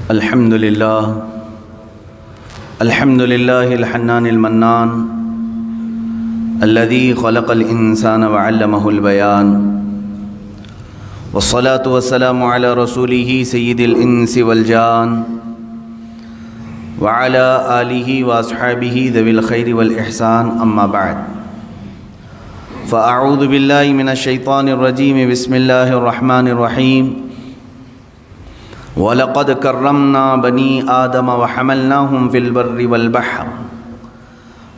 الحمد لله الحنان المنان الذي خلق الإنسان وعلمه البيان، والصلاة والسلام على رسوله سيد الإنس والجان وعلى آله وأصحابه ذوي الخير والإحسان، أما بعد، فأعوذ بالله من الشيطان الرجيم، بسم الله الرحمن الرحيم. وَلَقَدْ كَرَّمْنَا بَنِي آدَمَ وَحَمَلْنَاهُمْ فِي الْبَرِّ وَالْبَحْرِ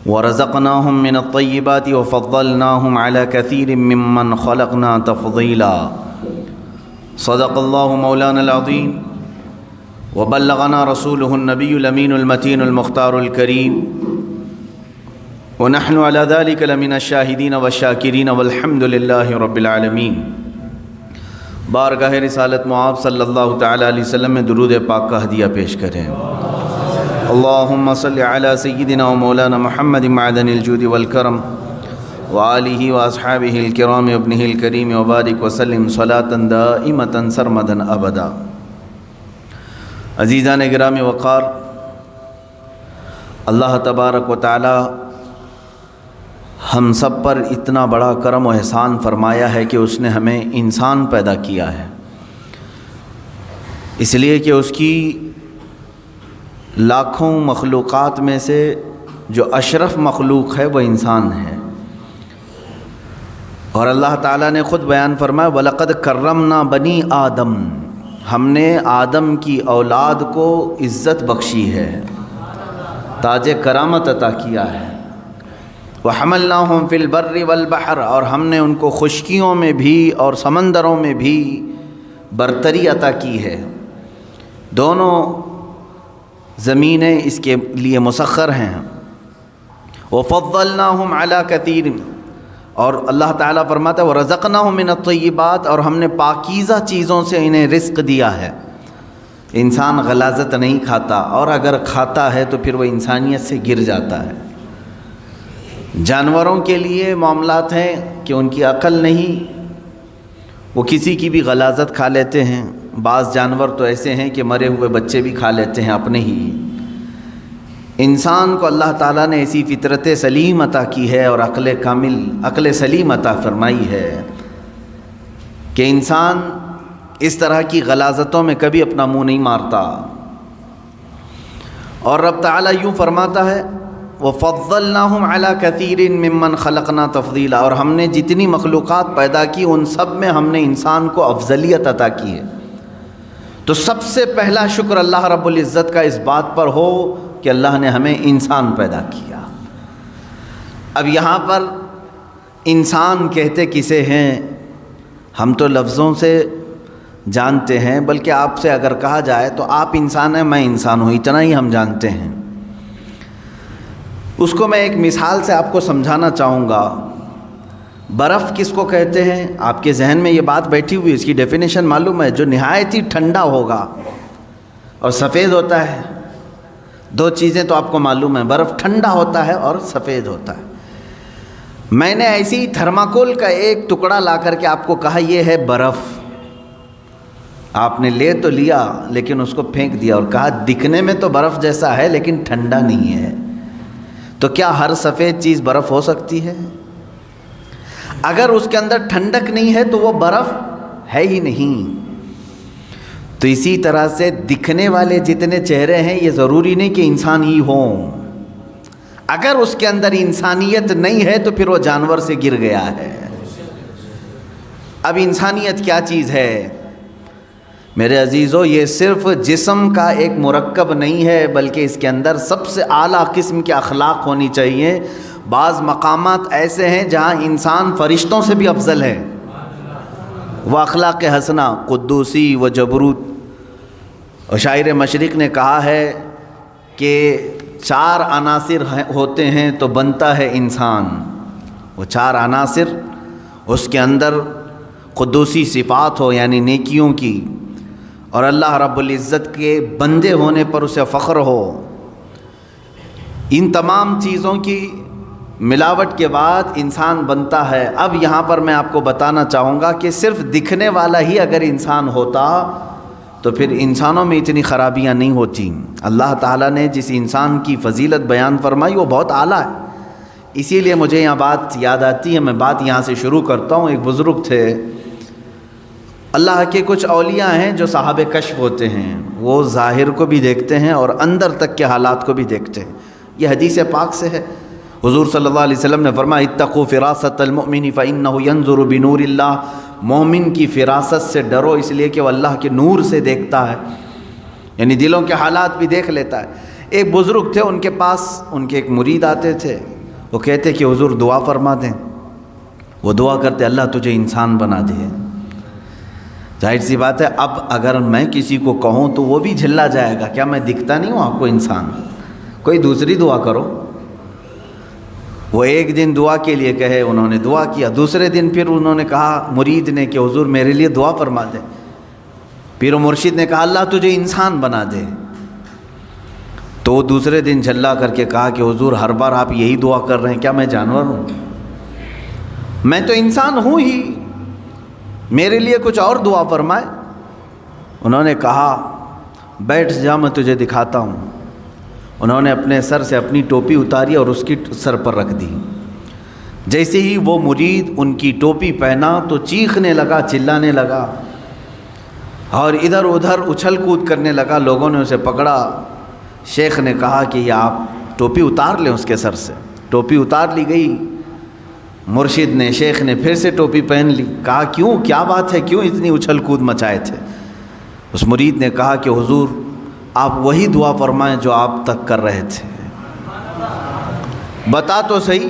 وَرَزَقْنَاهُمْ مِنَ الطَّيِّبَاتِ وَفَضَّلْنَاهُمْ عَلَى كَثِيرٍ مِّمَّنْ خَلَقْنَا تَفْضِيلًا. صدق الله مولانا العظيم وبلغنا رسوله النبي الأمين المتين المختار الكريم، ونحن على ذلك لمن الشاهدين والشاكرين، والحمد لله رب العالمين. بارگاہ رسالت معاب صلی اللہ تعالیٰ علیہ وسلم میں درود پاک کا ہدیہ پیش کریں. اللہم صلی علی سیدنا و مولانا محمد معدن الجود والکرم وآلہ واصحابہ الکرام وابنہ الکریم وبارک وسلم صلاۃ دائمۃ سرمدا ابدا. عزیزان گرامی وقار، اللہ تبارک و تعالی ہم سب پر اتنا بڑا کرم و احسان فرمایا ہے کہ اس نے ہمیں انسان پیدا کیا ہے، اس لیے کہ اس کی لاکھوں مخلوقات میں سے جو اشرف مخلوق ہے وہ انسان ہے. اور اللہ تعالیٰ نے خود بیان فرمایا وَلَقَدْ كَرَّمْنَا بَنِي آدم، ہم نے آدم کی اولاد کو عزت بخشی ہے، تاج کرامت عطا کیا ہے. وَحَمَلْنَاهُمْ فِي الْبَرِّ وَالْبَحْرِ، اور ہم نے ان کو خشکیوں میں بھی اور سمندروں میں بھی برتری عطا کی ہے. دونوں زمینیں اس کے لیے مسخر ہیں. وَفَضَّلْنَاهُمْ عَلَى كَثِيرٍ، اور اللہ تعالیٰ فرماتا ہے وَرَزَقْنَاهُمْ مِنَ الطَّيِّبَاتِ، اور ہم نے پاکیزہ چیزوں سے انہیں رزق دیا ہے. انسان غلاظت نہیں کھاتا، اور اگر کھاتا ہے تو پھر وہ انسانیت سے گر جاتا ہے. جانوروں کے لیے معاملات ہیں کہ ان کی عقل نہیں، وہ کسی کی بھی غلاظت کھا لیتے ہیں. بعض جانور تو ایسے ہیں کہ مرے ہوئے بچے بھی کھا لیتے ہیں اپنے ہی. انسان کو اللہ تعالیٰ نے ایسی فطرت سلیم عطا کی ہے اور عقل سلیم عطا فرمائی ہے کہ انسان اس طرح کی غلاظتوں میں کبھی اپنا منہ نہیں مارتا. اور رب تعالیٰ یوں فرماتا ہے وَفَضَّلْنَاهُمْ عَلَى كَثِيرٍ مِّمَّنْ خَلَقْنَا تَفْضِيلًا، اور ہم نے جتنی مخلوقات پیدا کی ان سب میں ہم نے انسان کو افضلیت عطا کی ہے. تو سب سے پہلا شکر اللہ رب العزت کا اس بات پر ہو کہ اللہ نے ہمیں انسان پیدا کیا. اب یہاں پر انسان کہتے کسے ہیں؟ ہم تو لفظوں سے جانتے ہیں، بلکہ آپ سے اگر کہا جائے تو آپ انسان ہیں میں انسان ہوں، اتنا ہی ہم جانتے ہیں. اس کو میں ایک مثال سے آپ کو سمجھانا چاہوں گا. برف کس کو کہتے ہیں؟ آپ کے ذہن میں یہ بات بیٹھی ہوئی، اس کی ڈیفینیشن معلوم ہے؟ جو نہایت ہی ٹھنڈا ہوگا اور سفید ہوتا ہے. دو چیزیں تو آپ کو معلوم ہیں، برف ٹھنڈا ہوتا ہے اور سفید ہوتا ہے. میں نے ایسی ہی تھرماکول کا ایک ٹکڑا لا کر کے آپ کو کہا یہ ہے برف. آپ نے لے تو لیا لیکن اس کو پھینک دیا اور کہا دکھنے میں تو برف جیسا ہے لیکن ٹھنڈا نہیں ہے. تو کیا ہر سفید چیز برف ہو سکتی ہے؟ اگر اس کے اندر ٹھنڈک نہیں ہے تو وہ برف ہے ہی نہیں. تو اسی طرح سے دکھنے والے جتنے چہرے ہیں یہ ضروری نہیں کہ انسان ہی ہوں. اگر اس کے اندر انسانیت نہیں ہے تو پھر وہ جانور سے گر گیا ہے. اب انسانیت کیا چیز ہے میرے عزیزو؟ یہ صرف جسم کا ایک مرکب نہیں ہے، بلکہ اس کے اندر سب سے اعلیٰ قسم کے اخلاق ہونی چاہیے. بعض مقامات ایسے ہیں جہاں انسان فرشتوں سے بھی افضل ہے. وہ اخلاق حسنہ، قدوسی و جبروت. اور شاعر مشرق نے کہا ہے کہ 4 عناصر ہوتے ہیں تو بنتا ہے انسان. وہ 4 عناصر، اس کے اندر قدوسی صفات ہو یعنی نیکیوں کی، اور اللہ رب العزت کے بندے ہونے پر اسے فخر ہو. ان تمام چیزوں کی ملاوٹ کے بعد انسان بنتا ہے. اب یہاں پر میں آپ کو بتانا چاہوں گا کہ صرف دکھنے والا ہی اگر انسان ہوتا تو پھر انسانوں میں اتنی خرابیاں نہیں ہوتی۔ اللہ تعالیٰ نے جس انسان کی فضیلت بیان فرمائی وہ بہت اعلیٰ ہے، اسی لیے مجھے یہاں بات یاد آتی ہے، میں بات یہاں سے شروع کرتا ہوں۔ ایک بزرگ تھے، اللہ کے کچھ اولیاء ہیں جو صاحب کشف ہوتے ہیں، وہ ظاہر کو بھی دیکھتے ہیں اور اندر تک کے حالات کو بھی دیکھتے ہیں۔ یہ حدیث پاک سے ہے، حضور صلی اللہ علیہ وسلم نے فرمایا اتقوا فراست المؤمن فإنہ ينظر بنور اللہ، مومن کی فراست سے ڈرو اس لیے کہ وہ اللہ کے نور سے دیکھتا ہے، یعنی دلوں کے حالات بھی دیکھ لیتا ہے۔ ایک بزرگ تھے، ان کے پاس ان کے ایک مرید آتے تھے، وہ کہتے کہ حضور دعا فرما دیں۔ وہ دعا کرتے اللہ تجھے انسان بنا دے۔ ظاہر سی بات ہے، اب اگر میں کسی کو کہوں تو وہ بھی جھلا جائے گا، کیا میں دکھتا نہیں ہوں آپ کو انسان؟ کوئی دوسری دعا کرو۔ وہ ایک دن دعا کے لیے کہے، انہوں نے دعا کیا، دوسرے دن پھر انہوں نے کہا مرید نے کہ حضور میرے لیے دعا فرما دے۔ پیر و مرشد نے کہا اللہ تجھے انسان بنا دے۔ تو دوسرے دن جھلا کر کے کہا کہ حضور ہر بار آپ یہی دعا کر رہے ہیں، کیا میں جانور ہوں؟ میں تو انسان ہوں ہی، میرے لیے کچھ اور دعا فرمائے۔ انہوں نے کہا بیٹھ جا میں تجھے دکھاتا ہوں۔ انہوں نے اپنے سر سے اپنی ٹوپی اتاری اور اس کی سر پر رکھ دی۔ جیسے ہی وہ مرید ان کی ٹوپی پہنا تو چیخنے لگا، چلانے لگا اور ادھر ادھر اچھل کود کرنے لگا۔ لوگوں نے اسے پکڑا۔ شیخ نے کہا کہ یہ آپ ٹوپی اتار لیں اس کے سر سے۔ ٹوپی اتار لی گئی۔ مرشد نے، شیخ نے پھر سے ٹوپی پہن لی۔ کہا کیوں، کیا بات ہے، کیوں اتنی اچھل کود مچائے تھے؟ اس مرید نے کہا کہ حضور آپ وہی دعا فرمائیں جو آپ تک کر رہے تھے۔ بتا تو صحیح۔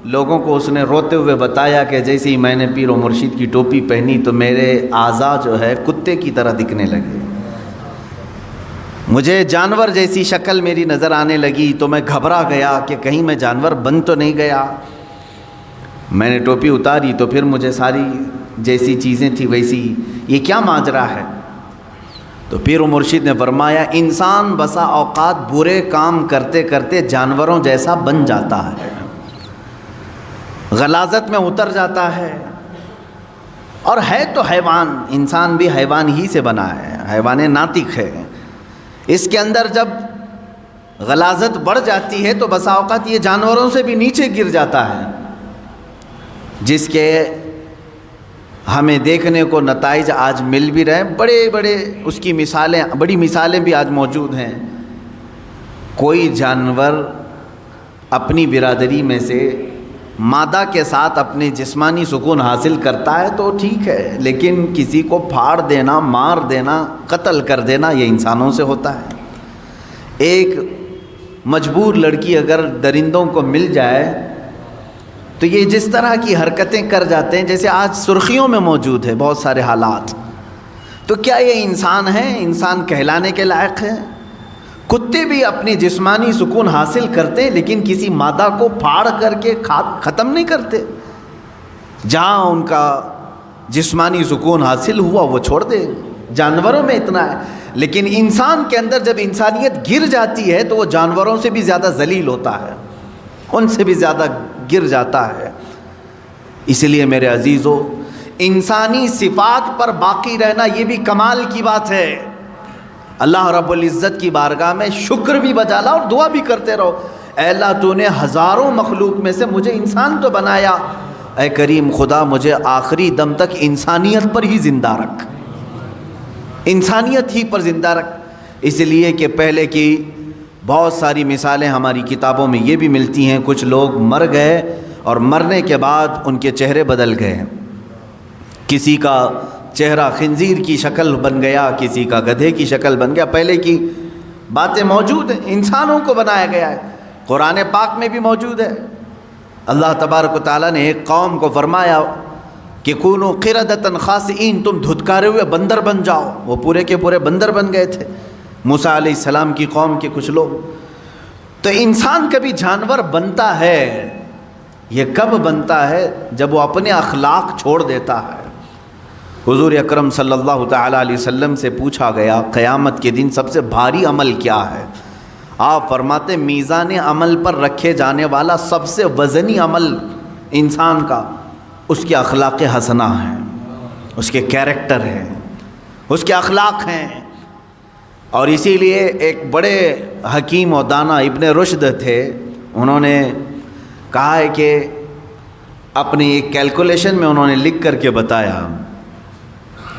لوگوں کو اس نے روتے ہوئے بتایا کہ جیسے ہی میں نے پیر و مرشد کی ٹوپی پہنی تو میرے اعضاء جو ہے کتے کی طرح دکھنے لگے، مجھے جانور جیسی شکل میری نظر آنے لگی، تو میں گھبرا گیا کہ کہیں میں جانور بن تو نہیں گیا۔ میں نے ٹوپی اتاری تو پھر مجھے ساری جیسی چیزیں تھیں ویسی، یہ کیا ماجرا ہے؟ تو پیر و مرشد نے فرمایا انسان بسا اوقات برے کام کرتے کرتے جانوروں جیسا بن جاتا ہے، غلاظت میں اتر جاتا ہے، اور ہے تو حیوان، انسان بھی حیوان ہی سے بنا ہے، حیوان ناطق ہے۔ اس کے اندر جب غلاظت بڑھ جاتی ہے تو بسا اوقات یہ جانوروں سے بھی نیچے گر جاتا ہے، جس کے ہمیں دیکھنے کو نتائج آج مل بھی رہے ہیں۔ بڑے بڑے اس کی مثالیں، بڑی مثالیں بھی آج موجود ہیں۔ کوئی جانور اپنی برادری میں سے مادہ کے ساتھ اپنے جسمانی سکون حاصل کرتا ہے تو ٹھیک ہے، لیکن کسی کو پھاڑ دینا، مار دینا، قتل کر دینا یہ انسانوں سے ہوتا ہے۔ ایک مجبور لڑکی اگر درندوں کو مل جائے تو یہ جس طرح کی حرکتیں کر جاتے ہیں، جیسے آج سرخیوں میں موجود ہے بہت سارے حالات، تو کیا یہ انسان ہیں؟ انسان کہلانے کے لائق ہے؟ کتے بھی اپنی جسمانی سکون حاصل کرتے ہیں لیکن کسی مادہ کو پھاڑ کر کے ختم نہیں کرتے۔ جہاں ان کا جسمانی سکون حاصل ہوا وہ چھوڑ دے۔ جانوروں میں اتنا ہے، لیکن انسان کے اندر جب انسانیت گر جاتی ہے تو وہ جانوروں سے بھی زیادہ ذلیل ہوتا ہے، ان سے بھی زیادہ گر جاتا ہے۔ اس لیے میرے عزیزو، انسانی صفات پر باقی رہنا یہ بھی کمال کی بات ہے۔ اللہ رب العزت کی بارگاہ میں شکر بھی بجا لا اور دعا بھی کرتے رہو، اے اللہ تو نے ہزاروں مخلوق میں سے مجھے انسان تو بنایا، اے کریم خدا مجھے آخری دم تک انسانیت پر ہی زندہ رکھ، انسانیت ہی پر زندہ رکھ۔ اس لیے کہ پہلے کی بہت ساری مثالیں ہماری کتابوں میں یہ بھی ملتی ہیں، کچھ لوگ مر گئے اور مرنے کے بعد ان کے چہرے بدل گئے، کسی کا چہرہ خنزیر کی شکل بن گیا، کسی کا گدھے کی شکل بن گیا۔ پہلے کی باتیں موجود ہیں، انسانوں کو بنایا گیا ہے، قرآن پاک میں بھی موجود ہے۔ اللہ تبارک و تعالیٰ نے ایک قوم کو فرمایا کہ کونوا قردۃ خاسئین، تم دھتکارے ہوئے بندر بن جاؤ، وہ پورے کے پورے بندر بن گئے تھے، موسیٰ علیہ السلام کی قوم کے کچھ لوگ۔ تو انسان کبھی جانور بنتا ہے، یہ کب بنتا ہے؟ جب وہ اپنے اخلاق چھوڑ دیتا ہے۔ حضور اکرم صلی اللہ تعالیٰ علیہ وسلم سے پوچھا گیا قیامت کے دن سب سے بھاری عمل کیا ہے؟ آپ فرماتے میزان عمل پر رکھے جانے والا سب سے وزنی عمل انسان کا اس کے اخلاق حسنہ ہیں، اس کے کیریکٹر ہیں، اس کے اخلاق ہیں۔ اور اسی لیے ایک بڑے حکیم و دانا ابن رشد تھے، انہوں نے کہا ہے کہ اپنی ایک کیلکولیشن میں انہوں نے لکھ کر کے بتایا،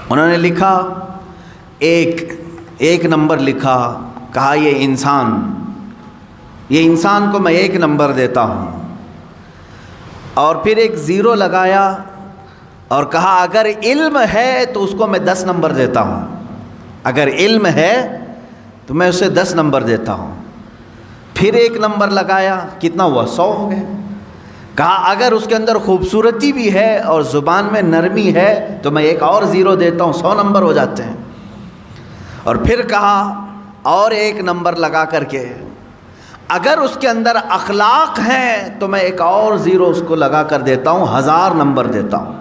انہوں نے لکھا ایک نمبر لکھا، کہا یہ انسان کو میں 1 نمبر دیتا ہوں، اور پھر ایک 0 لگایا اور کہا اگر علم ہے تو اس کو میں 10 نمبر دیتا ہوں، اگر علم ہے تو میں اسے 10 نمبر دیتا ہوں۔ پھر 1 نمبر لگایا، کتنا ہوا؟ 100 ہو گئے۔ کہا اگر اس کے اندر خوبصورتی بھی ہے اور زبان میں نرمی ہے تو میں ایک اور 0 دیتا ہوں، 100 نمبر ہو جاتے ہیں۔ اور پھر کہا اور 1 نمبر لگا کر کے اگر اس کے اندر اخلاق ہیں تو میں ایک اور 0 اس کو لگا کر دیتا ہوں، 1000 نمبر دیتا ہوں،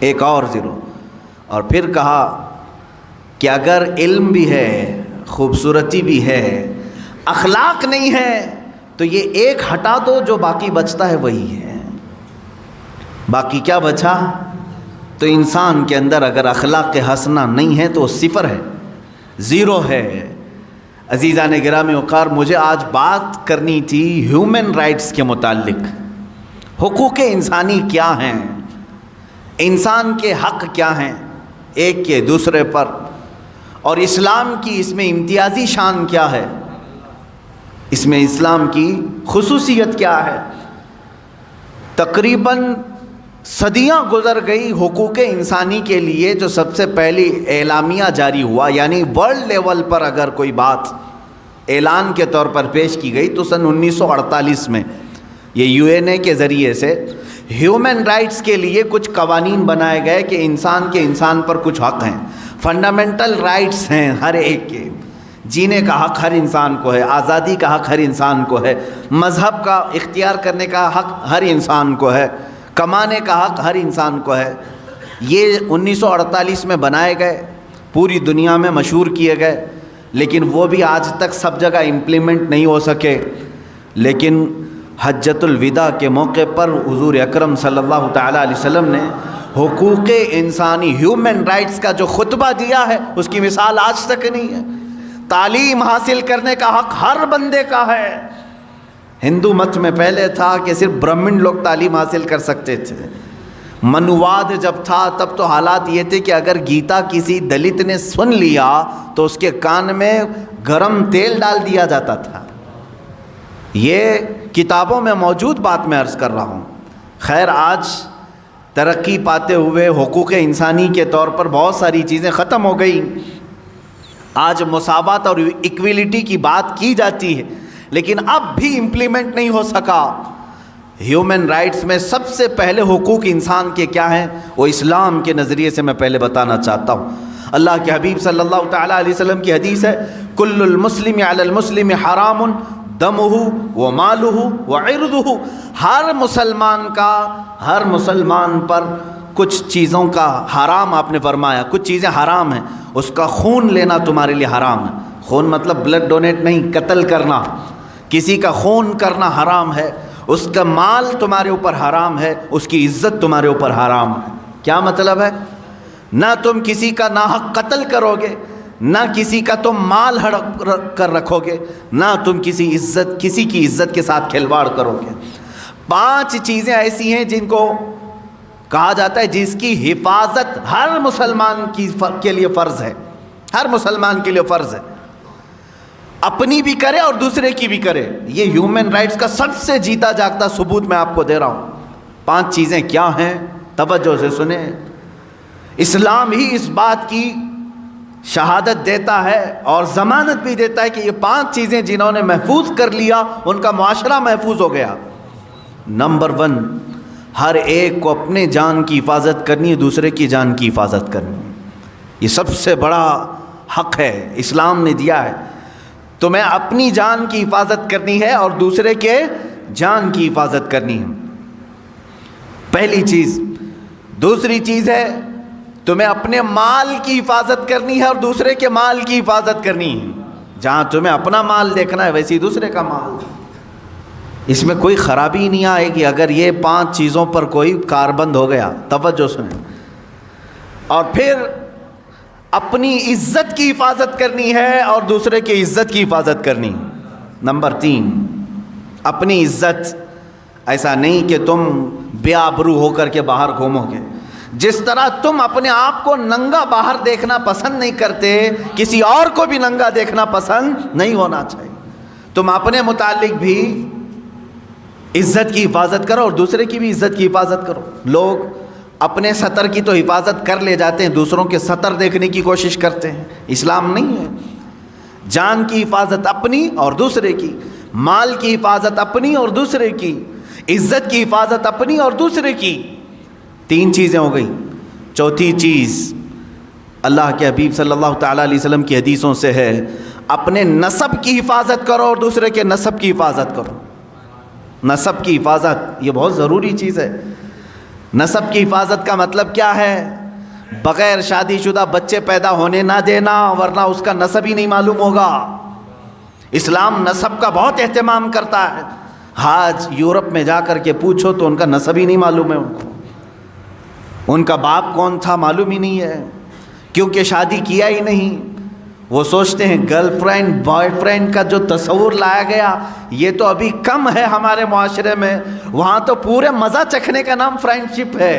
ایک اور 0۔ اور پھر کہا کہ اگر علم بھی ہے، خوبصورتی بھی ہے، اخلاق نہیں ہے تو یہ 1 ہٹا دو، جو باقی بچتا ہے وہی ہے۔ باقی کیا بچا؟ تو انسان کے اندر اگر اخلاق حسنہ نہیں ہے تو وہ 0 ہے، 0 ہے۔ عزیزان گرامی وقار، مجھے آج بات کرنی تھی ہیومن رائٹس کے متعلق۔ حقوق انسانی کیا ہیں؟ انسان کے حق کیا ہیں ایک کے دوسرے پر، اور اسلام کی اس میں امتیازی شان کیا ہے، اس میں اسلام کی خصوصیت کیا ہے۔ تقریباً صدیاں گزر گئی حقوق انسانی کے لیے، جو سب سے پہلی اعلامیہ جاری ہوا، یعنی ورلڈ لیول پر اگر کوئی بات اعلان کے طور پر پیش کی گئی تو سن 1948 میں یہ UN کے ذریعے سے ہیومن رائٹس کے لیے کچھ قوانین بنائے گئے کہ انسان کے انسان پر کچھ حق ہیں، فنڈامنٹل رائٹس ہیں ہر ایک کے۔ جینے کا حق ہر انسان کو ہے، آزادی کا حق ہر انسان کو ہے، مذہب کا اختیار کرنے کا حق ہر انسان کو ہے، کمانے کا حق ہر انسان کو ہے۔ یہ 1948 میں بنائے گئے، پوری دنیا میں مشہور کیے گئے، لیکن وہ بھی آج تک سب جگہ امپلیمنٹ نہیں ہو سکے۔ لیکن حجۃ الوداع کے موقع پر حضور اکرم صلی اللہ تعالیٰ علیہ وسلم نے حقوق انسانی، ہیومن رائٹس کا جو خطبہ دیا ہے اس کی مثال آج تک نہیں ہے۔ تعلیم حاصل کرنے کا حق ہر بندے کا ہے۔ ہندو مت میں پہلے تھا کہ صرف برہمن لوگ تعلیم حاصل کر سکتے تھے۔ منواد جب تھا تب تو حالات یہ تھے کہ اگر گیتا کسی دلت نے سن لیا تو اس کے کان میں گرم تیل ڈال دیا جاتا تھا۔ یہ کتابوں میں موجود بات میں عرض کر رہا ہوں۔ خیر، آج ترقی پاتے ہوئے حقوق انسانی کے طور پر بہت ساری چیزیں ختم ہو گئی۔ آج مساوات اور ایکویلٹی کی بات کی جاتی ہے، لیکن اب بھی امپلیمنٹ نہیں ہو سکا۔ ہیومن رائٹس میں سب سے پہلے حقوق انسان کے کیا ہیں، وہ اسلام کے نظریے سے میں پہلے بتانا چاہتا ہوں۔ اللہ کے حبیب صلی اللہ تعالیٰ علیہ وسلم کی حدیث ہے، کل المسلم علی المسلم حرام دمہ و مالہ و عرضہ۔ ہر مسلمان پر کچھ چیزوں کا حرام، آپ نے فرمایا کچھ چیزیں حرام ہیں، اس کا خون لینا تمہارے لیے حرام ہے۔ خون مطلب بلڈ ڈونیٹ نہیں، قتل کرنا، کسی کا خون کرنا حرام ہے۔ اس کا مال تمہارے اوپر حرام ہے، اس کی عزت تمہارے اوپر حرام ہے۔ کیا مطلب ہے؟ نہ تم کسی کا ناحق قتل کرو گے، نہ کسی کا تم مال ہڑپ کر رکھو گے، نہ تم کسی کی عزت کے ساتھ کھلواڑ کرو گے۔ 5 چیزیں ایسی ہیں جن کو کہا جاتا ہے جس کی حفاظت ہر مسلمان کے لیے فرض ہے، ہر مسلمان کے لیے فرض ہے، اپنی بھی کرے اور دوسرے کی بھی کرے۔ یہ ہیومن رائٹس کا سب سے جیتا جاگتا ثبوت میں آپ کو دے رہا ہوں۔ 5 چیزیں کیا ہیں؟ توجہ سے سنیں۔ اسلام ہی اس بات کی شہادت دیتا ہے اور ضمانت بھی دیتا ہے کہ یہ 5 چیزیں جنہوں نے محفوظ کر لیا ان کا معاشرہ محفوظ ہو گیا۔ نمبر 1، ہر ایک کو اپنے جان کی حفاظت کرنی ہے، دوسرے کی جان کی حفاظت کرنی ہے۔ یہ سب سے بڑا حق ہے، اسلام نے دیا ہے۔ تمہیں اپنی جان کی حفاظت کرنی ہے اور دوسرے کے جان کی حفاظت کرنی ہے، پہلی چیز۔ دوسری چیز ہے تمہیں اپنے مال کی حفاظت کرنی ہے اور دوسرے کے مال کی حفاظت کرنی ہے۔ جہاں تمہیں اپنا مال دیکھنا ہے ویسے ہی دوسرے کا مال۔ اس میں کوئی خرابی نہیں آئے گی اگر یہ 5 چیزوں پر کوئی کاربند ہو گیا۔ توجہ سنیں۔ اور پھر اپنی عزت کی حفاظت کرنی ہے اور دوسرے کی عزت کی حفاظت کرنی. نمبر 3، اپنی عزت. ایسا نہیں کہ تم بے آبرو ہو کر کے باہر گھومو گے. جس طرح تم اپنے آپ کو ننگا باہر دیکھنا پسند نہیں کرتے، کسی اور کو بھی ننگا دیکھنا پسند نہیں ہونا چاہیے. تم اپنے متعلق بھی عزت کی حفاظت کرو اور دوسرے کی بھی عزت کی حفاظت کرو. لوگ اپنے سطر کی تو حفاظت کر لے جاتے ہیں، دوسروں کے سطر دیکھنے کی کوشش کرتے ہیں. اسلام نہیں ہے. جان کی حفاظت اپنی اور دوسرے کی، مال کی حفاظت اپنی اور دوسرے کی، عزت کی حفاظت اپنی اور دوسرے کی. 3 چیزیں ہو گئیں. چوتھی چیز اللہ کے حبیب صلی اللہ تعالیٰ علیہ وسلم کی حدیثوں سے ہے، اپنے نسب کی حفاظت کرو اور دوسرے کے نسب کی حفاظت کرو. نسب کی حفاظت یہ بہت ضروری چیز ہے. نسب کی حفاظت کا مطلب کیا ہے؟ بغیر شادی شدہ بچے پیدا ہونے نہ دینا، ورنہ اس کا نسب ہی نہیں معلوم ہوگا. اسلام نسب کا بہت اہتمام کرتا ہے. آج یورپ میں جا کر کے پوچھو تو ان کا نسب ہی نہیں معلوم ہے. ان کا باپ کون تھا معلوم ہی نہیں ہے، کیونکہ شادی کیا ہی نہیں. وہ سوچتے ہیں گرل فرینڈ بوائے فرینڈ کا جو تصور لایا گیا یہ تو ابھی کم ہے ہمارے معاشرے میں. وہاں تو پورے مزہ چکھنے کا نام فرینڈ شپ ہے.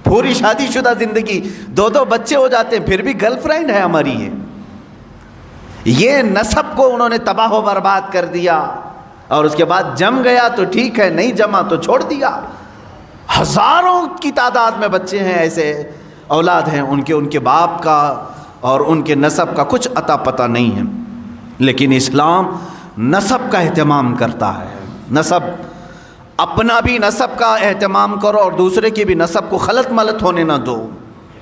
پوری شادی شدہ زندگی 2 بچے ہو جاتے ہیں پھر بھی گرل فرینڈ ہے ہماری. یہ نسب کو انہوں نے تباہ و برباد کر دیا. اور اس کے بعد جم گیا تو ٹھیک ہے، نہیں جما تو چھوڑ دیا. ہزاروں کی تعداد میں بچے ہیں، ایسے اولاد ہیں ان کے باپ کا اور ان کے نسب کا کچھ عطا پتہ نہیں ہے. لیکن اسلام نسب کا اہتمام کرتا ہے. نسب، اپنا بھی نسب کا اہتمام کرو اور دوسرے کی بھی نسب کو خلط ملط ہونے نہ دو.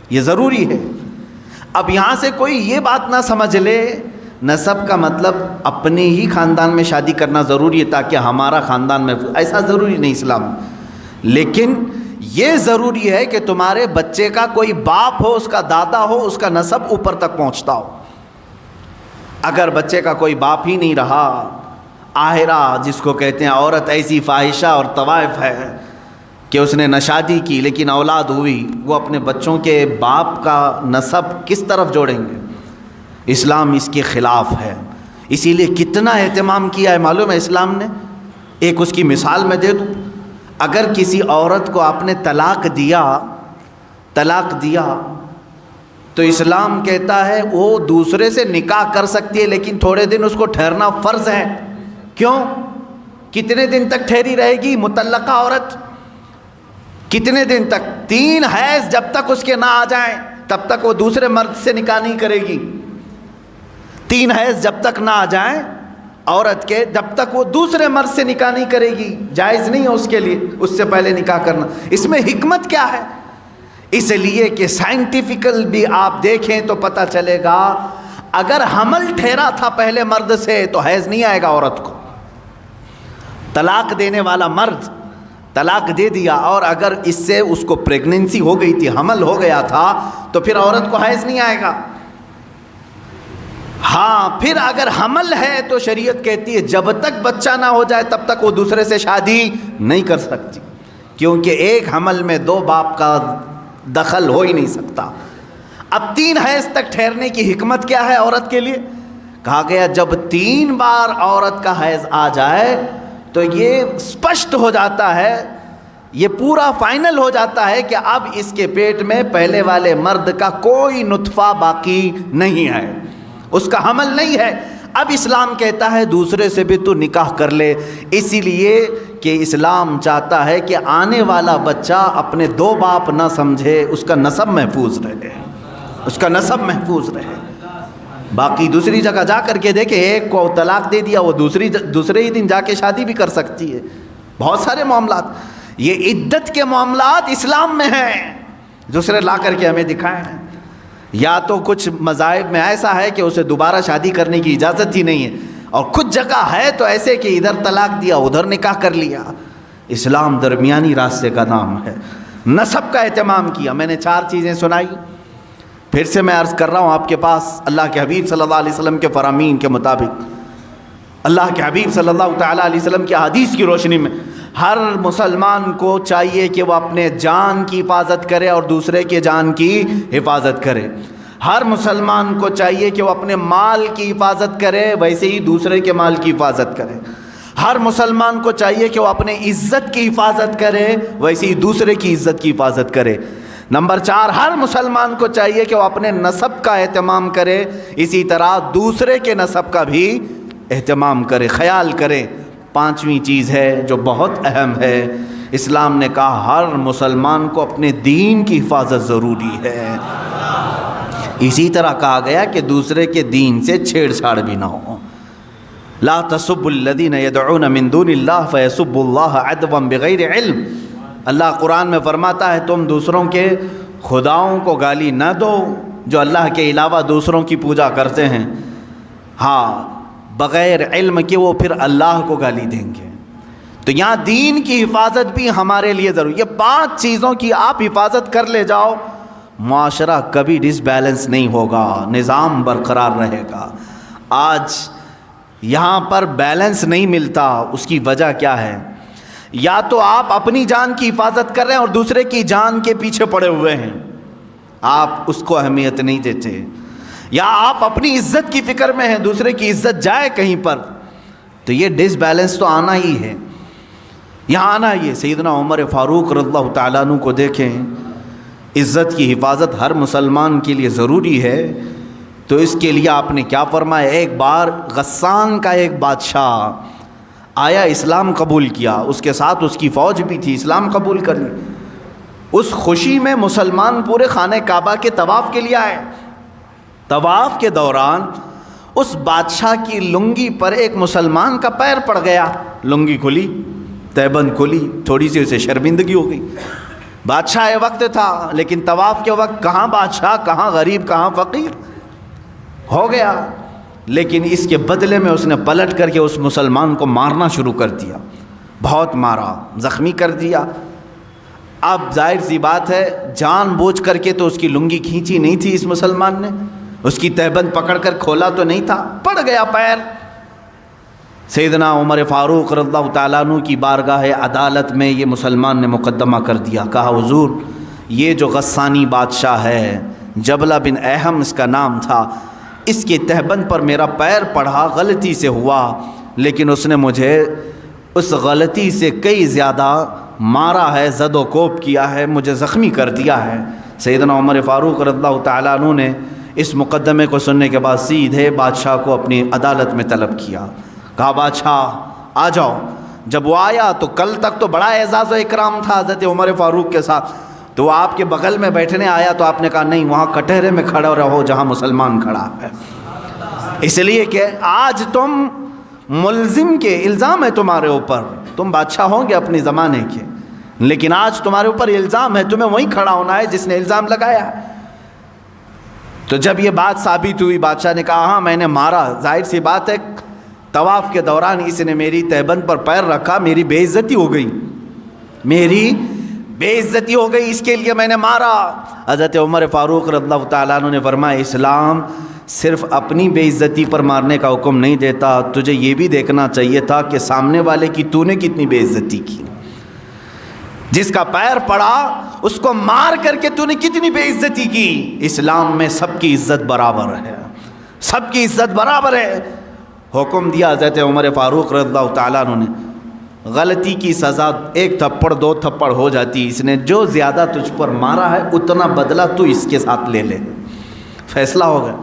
یہ ضروری ہے. اب یہاں سے کوئی یہ بات نہ سمجھ لے نسب کا مطلب اپنے ہی خاندان میں شادی کرنا ضروری ہے تاکہ ہمارا خاندان میں، ایسا ضروری نہیں اسلام. لیکن یہ ضروری ہے کہ تمہارے بچے کا کوئی باپ ہو، اس کا دادا ہو، اس کا نسب اوپر تک پہنچتا ہو. اگر بچے کا کوئی باپ ہی نہیں رہا، آہرہ جس کو کہتے ہیں، عورت ایسی فاحشہ اور طوائف ہے کہ اس نے نہ شادی کی لیکن اولاد ہوئی، وہ اپنے بچوں کے باپ کا نسب کس طرف جوڑیں گے؟ اسلام اس کے خلاف ہے. اسی لیے کتنا اہتمام کیا ہے معلوم ہے اسلام نے. ایک اس کی مثال میں دے دوں. اگر کسی عورت کو آپ نے طلاق دیا تو اسلام کہتا ہے وہ دوسرے سے نکاح کر سکتی ہے، لیکن تھوڑے دن اس کو ٹھہرنا فرض ہے. کیوں؟ کتنے دن تک ٹھہری رہے گی مطلقہ عورت؟ کتنے دن تک؟ 3 حیض جب تک اس کے نہ آ جائیں تب تک وہ دوسرے مرد سے نکاح نہیں کرے گی. 3 حیض جب تک نہ آ جائیں عورت کے، جب تک وہ دوسرے مرد سے نکاح نہیں کرے گی. جائز نہیں ہے اس کے لیے اس سے پہلے نکاح کرنا. اس میں حکمت کیا ہے؟ اس لیے کہ سائنٹیفیکل بھی آپ دیکھیں تو پتہ چلے گا اگر حمل ٹھہرا تھا پہلے مرد سے تو حیض نہیں آئے گا عورت کو. طلاق دینے والا مرد طلاق دے دیا اور اگر اس سے اس کو پریگننسی ہو گئی تھی، حمل ہو گیا تھا، تو پھر عورت کو حیض نہیں آئے گا. ہاں پھر اگر حمل ہے تو شریعت کہتی ہے جب تک بچہ نہ ہو جائے تب تک وہ دوسرے سے شادی نہیں کر سکتی، کیونکہ ایک حمل میں 2 باپ کا دخل ہو ہی نہیں سکتا. اب 3 حیض تک ٹھہرنے کی حکمت کیا ہے عورت کے لیے؟ کہا گیا جب 3 بار عورت کا حیض آ جائے تو یہ اسپشٹ ہو جاتا ہے، یہ پورا فائنل ہو جاتا ہے کہ اب اس کے پیٹ میں پہلے والے مرد کا کوئی نطفہ باقی نہیں ہے، اس کا حمل نہیں ہے. اب اسلام کہتا ہے دوسرے سے بھی تو نکاح کر لے، اسی لیے کہ اسلام چاہتا ہے کہ آنے والا بچہ اپنے 2 باپ نہ سمجھے، اس کا نسب محفوظ رہے، اس کا نسب محفوظ رہے. باقی دوسری جگہ جا کر کے دیکھے، ایک کو طلاق دے دیا وہ دوسرے ہی دن جا کے شادی بھی کر سکتی ہے. بہت سارے معاملات، یہ عدت کے معاملات اسلام میں ہیں، دوسرے لا کر کے ہمیں دکھائے ہیں. یا تو کچھ مذاہب میں ایسا ہے کہ اسے دوبارہ شادی کرنے کی اجازت ہی نہیں ہے، اور کچھ جگہ ہے تو ایسے کہ ادھر طلاق دیا ادھر نکاح کر لیا. اسلام درمیانی راستے کا نام ہے. نسب کا اہتمام کیا. میں نے 4 چیزیں سنائی، پھر سے میں عرض کر رہا ہوں آپ کے پاس. اللہ کے حبیب صلی اللہ علیہ وسلم کے فرامین کے مطابق، اللہ کے حبیب صلی اللہ تعالیٰ علیہ وسلم کی حدیث کی روشنی میں ہر مسلمان کو چاہیے کہ وہ اپنے جان کی حفاظت کرے اور دوسرے کے جان کی حفاظت کرے. ہر مسلمان کو چاہیے کہ وہ اپنے مال کی حفاظت کرے، ویسے ہی دوسرے کے مال کی حفاظت کرے۔ ہر مسلمان کو چاہیے کہ وہ اپنے عزت کی حفاظت کرے، ویسے ہی دوسرے کی عزت کی حفاظت کرے۔ نمبر 4، ہر مسلمان کو چاہیے کہ وہ اپنے نسب کا اہتمام کرے، اسی طرح دوسرے کے نسب کا بھی اہتمام کرے، خیال کرے۔ 5ویں چیز ہے جو بہت اہم ہے، اسلام نے کہا ہر مسلمان کو اپنے دین کی حفاظت ضروری ہے۔ اسی طرح کہا گیا کہ دوسرے کے دین سے چھیڑ چھاڑ بھی نہ ہو۔ لا تسبوا الذین یدعون من دون اللہ فیسبوا اللہ عدوا بغیر علم۔ اللہ قرآن میں فرماتا ہے تم دوسروں کے خداؤں کو گالی نہ دو جو اللہ کے علاوہ دوسروں کی پوجا کرتے ہیں، ہاں بغیر علم کے وہ پھر اللہ کو گالی دیں گے۔ تو یہاں دین کی حفاظت بھی ہمارے لیے ضروری۔ یہ 5 چیزوں کی آپ حفاظت کر لے جاؤ، معاشرہ کبھی ڈس بیلنس نہیں ہوگا، نظام برقرار رہے گا۔ آج یہاں پر بیلنس نہیں ملتا، اس کی وجہ کیا ہے؟ یا تو آپ اپنی جان کی حفاظت کر رہے ہیں اور دوسرے کی جان کے پیچھے پڑے ہوئے ہیں، آپ اس کو اہمیت نہیں دیتے، یا آپ اپنی عزت کی فکر میں ہیں، دوسرے کی عزت جائے کہیں پر، تو یہ ڈس بیلنس تو آنا ہی ہے، یہاں آنا ہی ہے۔ سیدنا عمر فاروق رضی اللہ تعالیٰ عنہ کو دیکھیں، عزت کی حفاظت ہر مسلمان کے لیے ضروری ہے، تو اس کے لیے آپ نے کیا فرمایا؟ ایک بار غسان کا ایک بادشاہ آیا، اسلام قبول کیا، اس کے ساتھ اس کی فوج بھی تھی، اسلام قبول کر لی۔ اس خوشی میں مسلمان پورے خانہ کعبہ کے طواف کے لیے آئے۔ طواف کے دوران اس بادشاہ کی لنگی پر ایک مسلمان کا پیر پڑ گیا، لنگی کھلی، تہبند کھلی، تھوڑی سی اسے شرمندگی ہو گئی۔ بادشاہ وقت تھا، لیکن طواف کے وقت کہاں بادشاہ، کہاں غریب، کہاں فقیر، ہو گیا۔ لیکن اس کے بدلے میں اس نے پلٹ کر کے اس مسلمان کو مارنا شروع کر دیا، بہت مارا، زخمی کر دیا۔ اب ظاہر سی بات ہے جان بوجھ کر کے تو اس کی لنگی کھینچی نہیں تھی اس مسلمان نے، اس کی تہبند پکڑ کر کھولا تو نہیں تھا، پڑ گیا پیر۔ سیدنا عمر فاروق رضی اللہ تعالیٰ عنہ کی بارگاہ عدالت میں یہ مسلمان نے مقدمہ کر دیا، کہا حضور یہ جو غسانی بادشاہ ہے، جبلہ بن احم اس کا نام تھا، اس کے تہبند پر میرا پیر پڑھا، غلطی سے ہوا، لیکن اس نے مجھے اس غلطی سے کئی زیادہ مارا ہے، زد و کوب کیا ہے، مجھے زخمی کر دیا ہے۔ سیدنا عمر فاروق رضی اللہ تعالیٰ عنہ نے اس مقدمے کو سننے کے بعد سیدھے بادشاہ کو اپنی عدالت میں طلب کیا، کہا بادشاہ آ جاؤ۔ جب وہ آیا تو کل تک تو بڑا اعزاز و اکرام تھا حضرت عمر فاروق کے ساتھ، تو وہ آپ کے بغل میں بیٹھنے آیا تو آپ نے کہا نہیں، وہاں کٹہرے میں کھڑا رہو جہاں مسلمان کھڑا ہے، اس لیے کہ آج تم ملزم کے الزام ہے تمہارے اوپر، تم بادشاہ ہوں گے اپنے زمانے کے، لیکن آج تمہارے اوپر الزام ہے، تمہیں وہیں کھڑا ہونا ہے جس نے الزام لگایا ہے۔ تو جب یہ بات ثابت ہوئی، بادشاہ نے کہا ہاں میں نے مارا، ظاہر سی بات ہے طواف کے دوران اس نے میری تہبند پر پیر رکھا، میری بے عزتی ہو گئی، میری بے عزتی ہو گئی، اس کے لیے میں نے مارا۔ حضرت عمر فاروق رضی اللہ تعالیٰ عنہ نے فرمایا اسلام صرف اپنی بے عزتی پر مارنے کا حکم نہیں دیتا، تجھے یہ بھی دیکھنا چاہیے تھا کہ سامنے والے کی تو نے کتنی بے عزتی کی، جس کا پیر پڑا اس کو مار کر کے تو نے کتنی بے عزتی کی۔ اسلام میں سب کی عزت برابر ہے، سب کی عزت برابر ہے۔ حکم دیا حضرت عمر فاروق رضی اللہ تعالیٰ عنہ نے، غلطی کی سزا 1 تھپڑ 2 تھپڑ ہو جاتی، اس نے جو زیادہ تجھ پر مارا ہے اتنا بدلہ تو اس کے ساتھ لے لے۔ فیصلہ ہو گیا،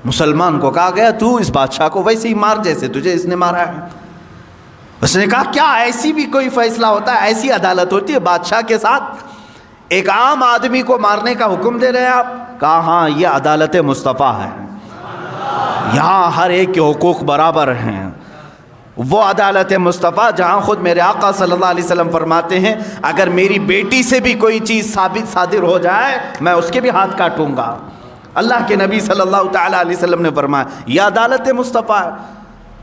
مسلمان کو کہا گیا تو اس بادشاہ کو ویسے ہی مار جیسے تجھے اس نے مارا ہے۔ اس نے کہا کیا ایسی بھی کوئی فیصلہ ہوتا ہے، ایسی عدالت ہوتی ہے بادشاہ کے ساتھ ایک عام آدمی کو مارنے کا حکم دے رہے ہیں آپ؟ کہا ہاں یہ عدالت مصطفیٰ ہے، یہاں ہر ایک کے حقوق برابر ہیں۔ وہ عدالت مصطفیٰ جہاں خود میرے آقا صلی اللہ علیہ وسلم فرماتے ہیں اگر میری بیٹی سے بھی کوئی چیز ثابت صادر ہو جائے میں اس کے بھی ہاتھ کاٹوں گا۔ اللہ کے نبی صلی اللہ تعالیٰ علیہ وسلم نے فرمایا یہ عدالت مصطفیٰ ہے۔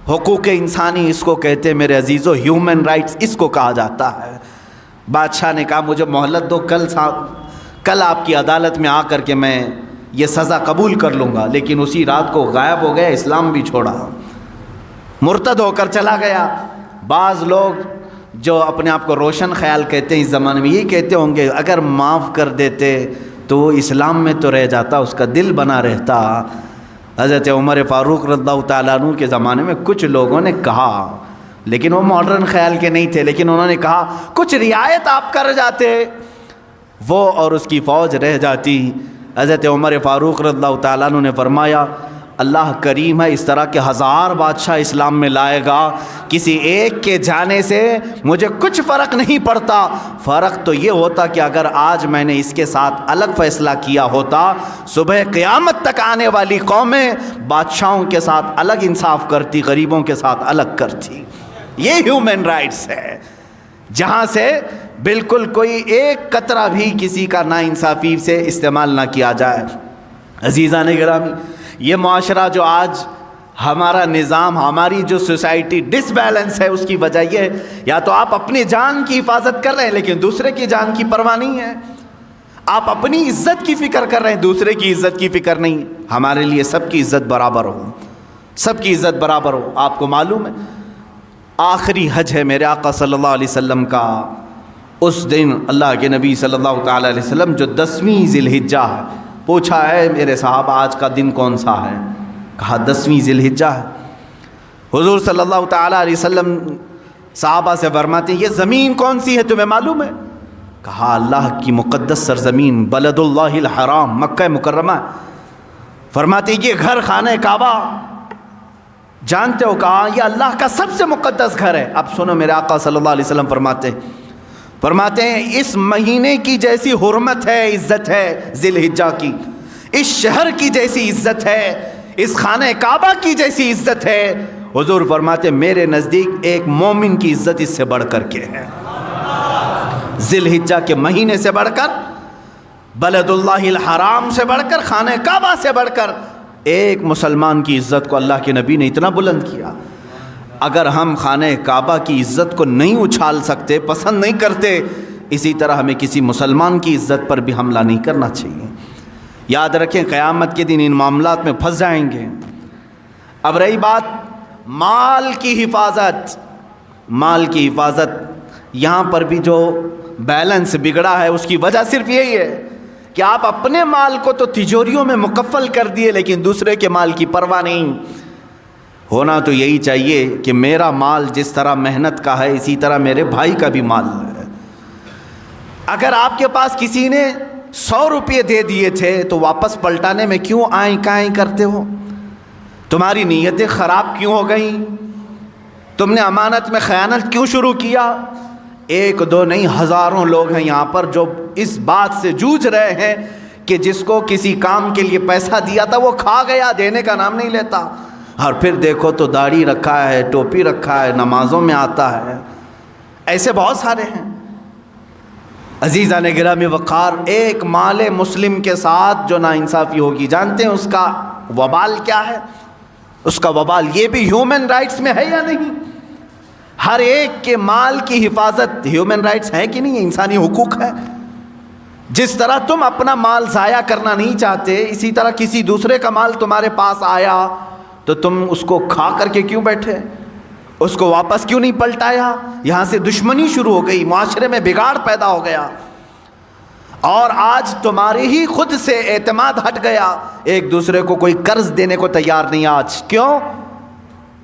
حقوق انسانی اس کو کہتے ہیں میرے عزیزو، ہیومن رائٹس اس کو کہا جاتا ہے۔ بادشاہ نے کہا مجھے مہلت دو، کل آپ کی عدالت میں آ کر کے میں یہ سزا قبول کر لوں گا، لیکن اسی رات کو غائب ہو گیا، اسلام بھی چھوڑا، مرتد ہو کر چلا گیا۔ بعض لوگ جو اپنے آپ کو روشن خیال کہتے ہیں اس زمانے میں یہ کہتے ہوں گے اگر معاف کر دیتے تو وہ اسلام میں تو رہ جاتا، اس کا دل بنا رہتا۔ حضرت عمر فاروق رضی اللہ تعالیٰ عنہ کے زمانے میں کچھ لوگوں نے کہا، لیکن وہ ماڈرن خیال کے نہیں تھے، لیکن انہوں نے کہا کچھ رعایت آپ کر جاتے، وہ اور اس کی فوج رہ جاتی۔ حضرت عمر فاروق رضی اللہ تعالیٰ عنہ نے فرمایا اللہ کریم ہے، اس طرح کے 1000 بادشاہ اسلام میں لائے گا، کسی ایک کے جانے سے مجھے کچھ فرق نہیں پڑتا۔ فرق تو یہ ہوتا کہ اگر آج میں نے اس کے ساتھ الگ فیصلہ کیا ہوتا، صبح قیامت تک آنے والی قومیں بادشاہوں کے ساتھ الگ انصاف کرتی، غریبوں کے ساتھ الگ کرتی۔ یہ ہیومن رائٹس ہے، جہاں سے بالکل کوئی ایک قطرہ بھی کسی کا ناانصافی سے استعمال نہ کیا جائے۔ عزیزان گرامی، یہ معاشرہ جو آج ہمارا نظام، ہماری جو سوسائٹی ڈس بیلنس ہے، اس کی وجہ یہ ہے یا تو آپ اپنی جان کی حفاظت کر رہے ہیں لیکن دوسرے کی جان کی پرواہ نہیں ہے، آپ اپنی عزت کی فکر کر رہے ہیں، دوسرے کی عزت کی فکر نہیں۔ ہمارے لیے سب کی عزت برابر ہو، سب کی عزت برابر ہو۔ آپ کو معلوم ہے آخری حج ہے میرے آقا صلی اللہ علیہ وسلم کا، اس دن اللہ کے نبی صلی اللہ تعالیٰ علیہ وسلم جو 10ویں ذی الحجہ ہے، پوچھا ہے میرے صحابہ آج کا دن کون سا ہے؟ کہا 10ویں ذی الحجہ ہے۔ حضور صلی اللہ تعالیٰ علیہ وسلم صحابہ سے فرماتے ہیں یہ زمین کون سی ہے تمہیں معلوم ہے؟ کہا اللہ کی مقدس سرزمین بلد اللہ الحرام، مکہ مکرمہ۔ فرماتے ہیں یہ گھر خانہ کعبہ جانتے ہو؟ کہا یہ اللہ کا سب سے مقدس گھر ہے۔ اب سنو میرے آقا صلی اللہ علیہ وسلم فرماتے ہیں اس مہینے کی جیسی حرمت ہے، عزت ہے ذی الحجہ کی، اس شہر کی جیسی عزت ہے، اس خانہ کعبہ کی جیسی عزت ہے، حضور فرماتے ہیں میرے نزدیک ایک مومن کی عزت اس سے بڑھ کر کے ہے۔ ذی الحجہ کے مہینے سے بڑھ کر، بلد اللہ الحرام سے بڑھ کر، خانہ کعبہ سے بڑھ کر ایک مسلمان کی عزت کو اللہ کے نبی نے اتنا بلند کیا۔ اگر ہم خانہ کعبہ کی عزت کو نہیں اچھال سکتے، پسند نہیں کرتے، اسی طرح ہمیں کسی مسلمان کی عزت پر بھی حملہ نہیں کرنا چاہیے۔ یاد رکھیں قیامت کے دن ان معاملات میں پھنس جائیں گے۔ اب رہی بات مال کی حفاظت، مال کی حفاظت، یہاں پر بھی جو بیلنس بگڑا ہے اس کی وجہ صرف یہی ہے کہ آپ اپنے مال کو تو تجوریوں میں مکفل کر دیے لیکن دوسرے کے مال کی پرواہ نہیں۔ ہونا تو یہی چاہیے کہ میرا مال جس طرح محنت کا ہے اسی طرح میرے بھائی کا بھی مال ہے۔ اگر آپ کے پاس کسی نے 100 روپے دے دیے تھے تو واپس پلٹانے میں کیوں آئیں کائیں کرتے ہو؟ تمہاری نیتیں خراب کیوں ہو گئیں؟ تم نے امانت میں خیانت کیوں شروع کیا؟ ایک دو نہیں، ہزاروں لوگ ہیں یہاں پر جو اس بات سے جوجھ رہے ہیں کہ جس کو کسی کام کے لیے پیسہ دیا تھا وہ کھا گیا، دینے کا نام نہیں لیتا، اور پھر دیکھو تو داڑھی رکھا ہے، ٹوپی رکھا ہے، نمازوں میں آتا ہے۔ ایسے بہت سارے ہیں۔ عزیزان گرامی وقار، ایک مال مسلم کے ساتھ جو ناانصافی ہوگی، جانتے ہیں اس کا وبال کیا ہے؟ اس کا وبال یہ بھی ہیومن رائٹس میں ہے یا نہیں؟ ہر ایک کے مال کی حفاظت ہیومن رائٹس ہے کہ نہیں؟ انسانی حقوق ہے۔ جس طرح تم اپنا مال ضائع کرنا نہیں چاہتے، اسی طرح کسی دوسرے کا مال تمہارے پاس آیا تو تم اس کو کھا کر کے کیوں بیٹھے؟ اس کو واپس کیوں نہیں پلٹایا؟ یہاں سے دشمنی شروع ہو گئی، معاشرے میں بگاڑ پیدا ہو گیا، اور آج تمہارے ہی خود سے اعتماد ہٹ گیا، ایک دوسرے کو کوئی قرض دینے کو تیار نہیں آج۔ کیوں؟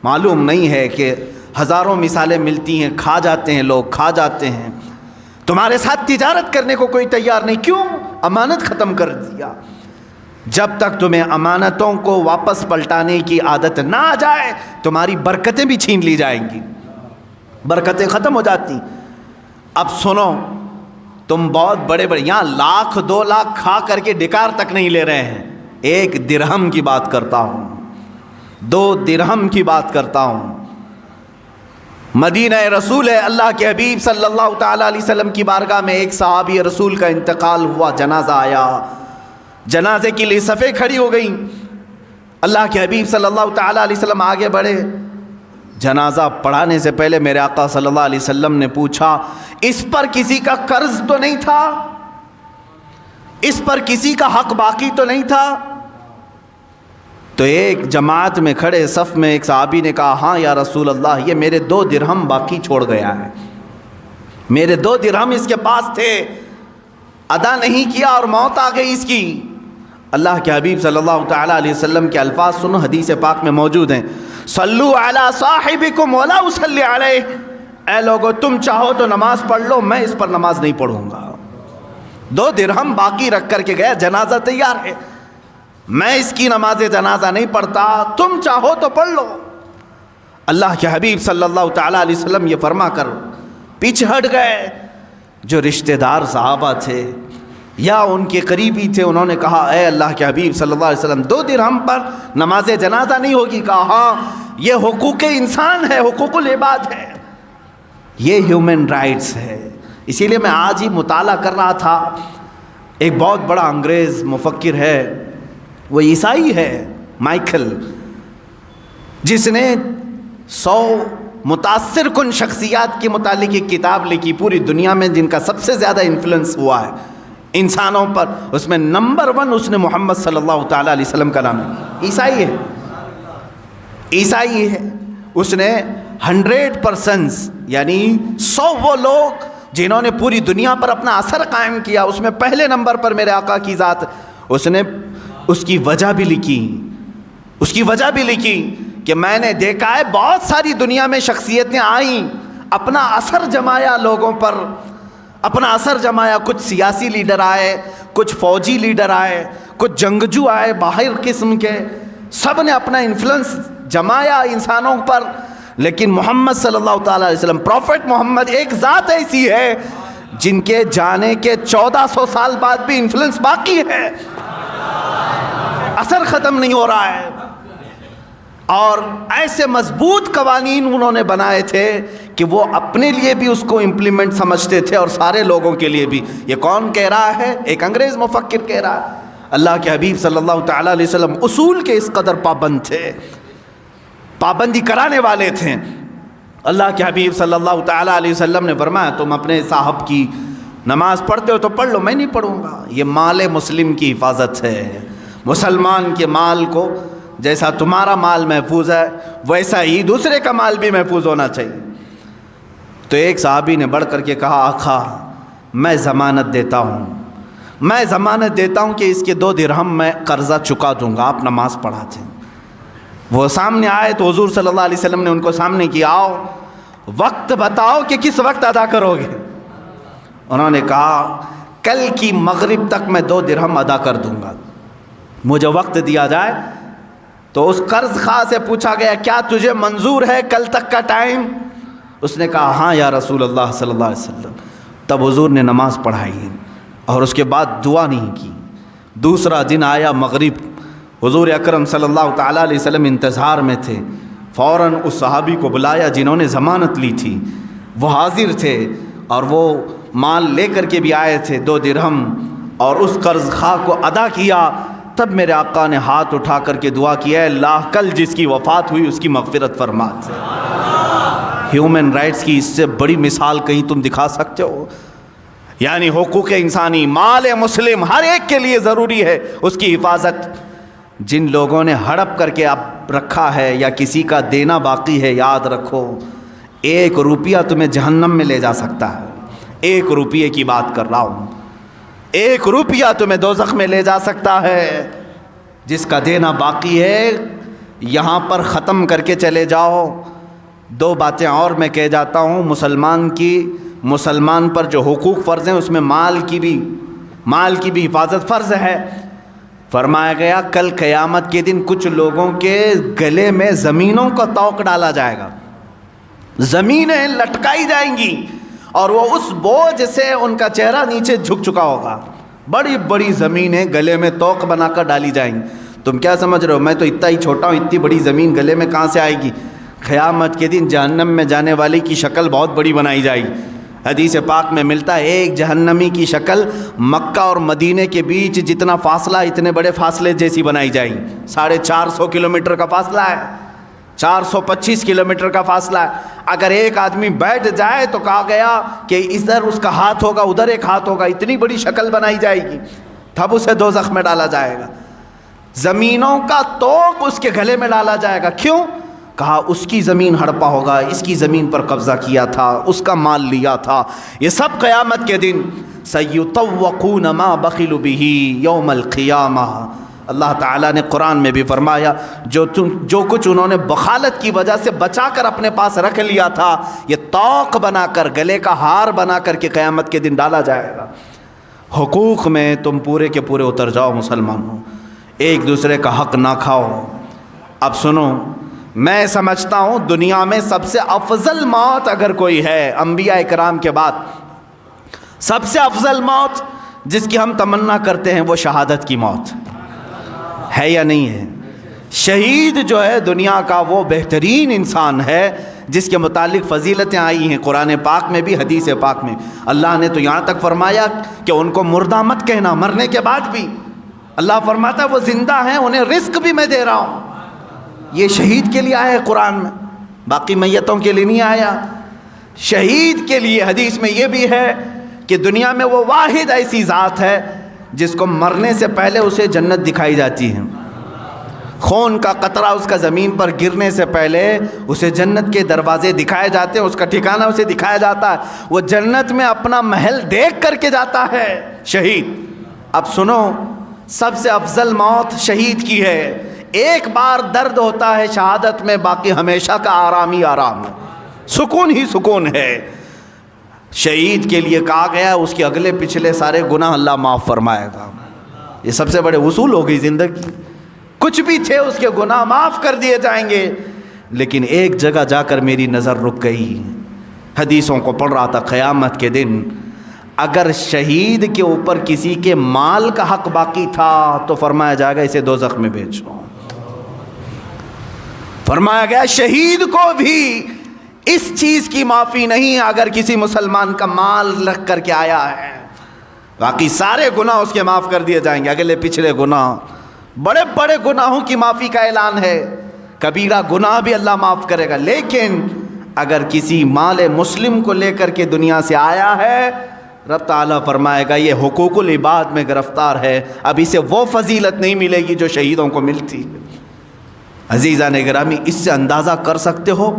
معلوم نہیں ہے کہ ہزاروں مثالیں ملتی ہیں، کھا جاتے ہیں لوگ، کھا جاتے ہیں۔ تمہارے ساتھ تجارت کرنے کو کوئی تیار نہیں، کیوں؟ امانت ختم کر دیا۔ جب تک تمہیں امانتوں کو واپس پلٹانے کی عادت نہ آ جائے تمہاری برکتیں بھی چھین لی جائیں گی، برکتیں ختم ہو جاتی۔ اب سنو، تم بہت بڑے بڑے یہاں 1,00,000 2 لاکھ کھا کر کے ڈکار تک نہیں لے رہے ہیں، 1 درہم کی بات کرتا ہوں، 2 درہم کی بات کرتا ہوں۔ مدینہ رسول ہے، اللہ کے حبیب صلی اللہ تعالیٰ علیہ وسلم کی بارگاہ میں ایک صحابی رسول کا انتقال ہوا، جنازہ آیا، جنازے کے لیے صفیں کھڑی ہو گئیں۔ اللہ کے حبیب صلی اللہ تعالیٰ علیہ وسلم آگے بڑھے، جنازہ پڑھانے سے پہلے میرے آقا صلی اللہ علیہ وسلم نے پوچھا اس پر کسی کا قرض تو نہیں تھا؟ اس پر کسی کا حق باقی تو نہیں تھا؟ تو ایک جماعت میں کھڑے صف میں ایک صحابی نے کہا ہاں یا رسول اللہ، یہ میرے 2 درہم باقی چھوڑ گیا ہے، میرے 2 درہم اس کے پاس تھے۔ ادا نہیں کیا اور موت آ گئی اس کی. اللہ کے حبیب صلی اللہ تعالیٰ علیہ وسلم کے الفاظ سنو، حدیث پاک میں موجود ہیں. صلو علی صاحبکم ولا اصلی علیہ. اے لوگو تم چاہو تو نماز پڑھ لو، میں اس پر نماز نہیں پڑھوں گا. 2 درہم باقی رکھ کر کے گیا، جنازہ تیار ہے، میں اس کی نماز جنازہ نہیں پڑھتا، تم چاہو تو پڑھ لو. اللہ کے حبیب صلی اللہ تعالیٰ علیہ وسلم یہ فرما کر پیچھے ہٹ گئے. جو رشتہ دار صحابہ تھے یا ان کے قریبی تھے، انہوں نے کہا اے اللہ کے حبیب صلی اللہ علیہ وسلم 2 درہم پر نماز جنازہ نہیں ہوگی. کہا ہاں یہ حقوق انسان ہے، حقوق العباد ہے، یہ ہیومن رائٹس ہے. اسی لیے میں آج ہی مطالعہ کر رہا تھا، ایک بہت بڑا انگریز مفکر ہے، وہ عیسائی ہے، مائیکل، جس نے 100 متاثر کن شخصیات کے متعلق ایک کتاب لکھی پوری دنیا میں جن کا سب سے زیادہ انفلوئنس ہوا ہے انسانوں پر. اس میں نمبر 1 اس نے محمد صلی اللہ تعالیٰ علیہ وسلم کا نام ہے. عیسائی ہے. اس نے 100% یعنی 100 وہ لوگ جنہوں نے پوری دنیا پر اپنا اثر قائم کیا، اس میں پہلے نمبر پر میرے آقا کی ذات. اس نے اس کی وجہ بھی لکھی کہ میں نے دیکھا ہے بہت ساری دنیا میں شخصیتیں آئیں، اپنا اثر جمایا لوگوں پر، اپنا اثر جمایا. کچھ سیاسی لیڈر آئے، کچھ فوجی لیڈر آئے، کچھ جنگجو آئے باہر قسم کے، سب نے اپنا انفلوئنس جمایا انسانوں پر. لیکن محمد صلی اللہ تعالیٰ علیہ وسلم، پروفٹ محمد، ایک ذات ایسی ہے جن کے جانے کے 1400 سال بعد بھی انفلوئنس باقی ہے، اثر ختم نہیں ہو رہا ہے. اور ایسے مضبوط قوانین انہوں نے بنائے تھے کہ وہ اپنے لیے بھی اس کو امپلیمنٹ سمجھتے تھے اور سارے لوگوں کے لیے بھی. یہ کون کہہ رہا ہے؟ ایک انگریز مفکر کہہ رہا ہے. اللہ کے حبیب صلی اللہ تعالیٰ علیہ وسلم اصول کے اس قدر پابند تھے، پابندی کرانے والے تھے. اللہ کے حبیب صلی اللہ تعالیٰ علیہ وسلم نے فرمایا تم اپنے صاحب کی نماز پڑھتے ہو تو پڑھ لو، میں نہیں پڑھوں گا. یہ مال مسلم کی حفاظت ہے. مسلمان کے مال کو جیسا تمہارا مال محفوظ ہے ویسا ہی دوسرے کا مال بھی محفوظ ہونا چاہیے. تو ایک صحابی نے بڑھ کر کے کہا آقا میں ضمانت دیتا ہوں کہ اس کے 2 درہم میں قرضہ چکا دوں گا، آپ نماز پڑھا دیں. وہ سامنے آئے تو حضور صلی اللہ علیہ وسلم نے ان کو سامنے کیا، آؤ وقت بتاؤ کہ کس وقت ادا کرو گے. انہوں نے کہا کل کی مغرب تک میں 2 درہم ادا کر دوں گا، مجھے وقت دیا جائے. تو اس قرض خواہ سے پوچھا گیا کیا تجھے منظور ہے کل تک کا ٹائم؟ اس نے کہا ہاں یا رسول اللہ صلی اللہ علیہ وسلم. تب حضور نے نماز پڑھائی اور اس کے بعد دعا نہیں کی. دوسرا دن آیا مغرب، حضور اکرم صلی اللہ تعالیٰ علیہ وسلم انتظار میں تھے. فوراً اس صحابی کو بلایا جنہوں نے ضمانت لی تھی، وہ حاضر تھے اور وہ مال لے کر کے بھی آئے تھے 2 درہم، اور اس قرض خواہ کو ادا کیا. تب میرے آقا نے ہاتھ اٹھا کر کے دعا کی، اے اللہ کل جس کی وفات ہوئی اس کی مغفرت فرما. ہیومن رائٹس کی اس سے بڑی مثال کہیں تم دکھا سکتے ہو؟ یعنی حقوق انسانی، مال مسلم ہر ایک کے لیے ضروری ہے اس کی حفاظت. جن لوگوں نے ہڑپ کر کے اب رکھا ہے یا کسی کا دینا باقی ہے، یاد رکھو 1 روپیہ تمہیں جہنم میں لے جا سکتا ہے. 1 روپیے کی بات کر رہا ہوں، 1 روپیہ تمہیں دوزخ میں لے جا سکتا ہے. جس کا دینا باقی ہے یہاں پر ختم کر کے چلے جاؤ. 2 باتیں اور میں کہہ جاتا ہوں. مسلمان پر جو حقوق فرض ہیں اس میں مال کی بھی حفاظت فرض ہے. فرمایا گیا کل قیامت کے دن کچھ لوگوں کے گلے میں زمینوں کا توق ڈالا جائے گا، زمینیں لٹکائی جائیں گی اور وہ اس بوجھ سے ان کا چہرہ نیچے جھک چکا ہوگا. بڑی بڑی زمینیں گلے میں توق بنا کر ڈالی جائیں گی. تم کیا سمجھ رہے ہو میں تو اتنا ہی چھوٹا ہوں، اتنی بڑی زمین گلے میں کہاں سے آئے گی؟ قیامت کے دن جہنم میں جانے والے کی شکل بہت بڑی بنائی جائے گی. حدیث پاک میں ملتا ہے ایک جہنمی کی شکل مکہ اور مدینے کے بیچ جتنا فاصلہ اتنے بڑے فاصلے جیسی بنائی جائے گی. 450 کلومیٹر کا فاصلہ ہے، 425 کلومیٹر کا فاصلہ ہے. اگر ایک آدمی بیٹھ جائے تو کہا گیا کہ ادھر اس کا ہاتھ ہوگا ادھر ایک ہاتھ ہوگا، اتنی بڑی شکل بنائی جائے گی. تب اسے دوزخ میں ڈالا جائے گا. زمینوں کا توق اس کے گلے میں ڈالا جائے گا. کیوں؟ کہا اس کی زمین ہڑپا ہوگا، اس کی زمین پر قبضہ کیا تھا، اس کا مال لیا تھا. یہ سب قیامت کے دن سَيُطَوَّقُونَ مَا بَخِلُوا بِهِ يَوْمَ الْقِيَامَةِ۔ اللہ تعالیٰ نے قرآن میں بھی فرمایا جو کچھ انہوں نے بخالت کی وجہ سے بچا کر اپنے پاس رکھ لیا تھا، یہ طوق بنا کر، گلے کا ہار بنا کر کے قیامت کے دن ڈالا جائے گا۔ حقوق میں تم پورے کے پورے اتر جاؤ مسلمانوں، ایک دوسرے کا حق نہ کھاؤ۔ اب سنو، میں سمجھتا ہوں دنیا میں سب سے افضل موت اگر کوئی ہے انبیاء کرام کے بعد، سب سے افضل موت جس کی ہم تمنا کرتے ہیں وہ شہادت کی موت ہے یا نہیں ہے؟ شہید جو ہے دنیا کا وہ بہترین انسان ہے جس کے متعلق فضیلتیں آئی ہیں قرآن پاک میں بھی، حدیث پاک میں۔ اللہ نے تو یہاں تک فرمایا کہ ان کو مردہ مت کہنا، مرنے کے بعد بھی اللہ فرماتا ہے وہ زندہ ہیں، انہیں رزق بھی میں دے رہا ہوں۔ یہ شہید کے لیے آیا ہے قرآن میں، باقی میتوں کے لیے نہیں آیا۔ شہید کے لیے حدیث میں یہ بھی ہے کہ دنیا میں وہ واحد ایسی ذات ہے جس کو مرنے سے پہلے اسے جنت دکھائی جاتی ہے، خون کا قطرہ اس کا زمین پر گرنے سے پہلے اسے جنت کے دروازے دکھائے جاتے ہیں، اس کا ٹھکانہ اسے دکھایا جاتا ہے، وہ جنت میں اپنا محل دیکھ کر کے جاتا ہے شہید۔ اب سنو، سب سے افضل موت شہید کی ہے۔ ایک بار درد ہوتا ہے شہادت میں، باقی ہمیشہ کا آرام ہی آرام ہے، سکون ہی سکون ہے۔ شہید کے لیے کہا گیا اس کے اگلے پچھلے سارے گناہ اللہ معاف فرمائے گا۔ یہ سب سے بڑے اصول ہو گئی زندگی، کچھ بھی تھے اس کے گناہ معاف کر دیے جائیں گے۔ لیکن ایک جگہ جا کر میری نظر رک گئی، حدیثوں کو پڑھ رہا تھا، قیامت کے دن اگر شہید کے اوپر کسی کے مال کا حق باقی تھا تو فرمایا جائے گا اسے دوزخ میں بھیجو۔ فرمایا گیا شہید کو بھی اس چیز کی معافی نہیں اگر کسی مسلمان کا مال رکھ کر کے آیا ہے، باقی سارے گناہ اس کے معاف کر دیے جائیں گے، اگلے پچھلے گناہ، بڑے بڑے گناہوں کی معافی کا اعلان ہے، کبیرہ گناہ بھی اللہ معاف کرے گا۔ لیکن اگر کسی مال مسلم کو لے کر کے دنیا سے آیا ہے، رب تعالیٰ فرمائے گا یہ حقوق العباد میں گرفتار ہے، اب اسے وہ فضیلت نہیں ملے گی جو شہیدوں کو ملتی۔ عزیزان گرامی، اس سے اندازہ کر سکتے ہو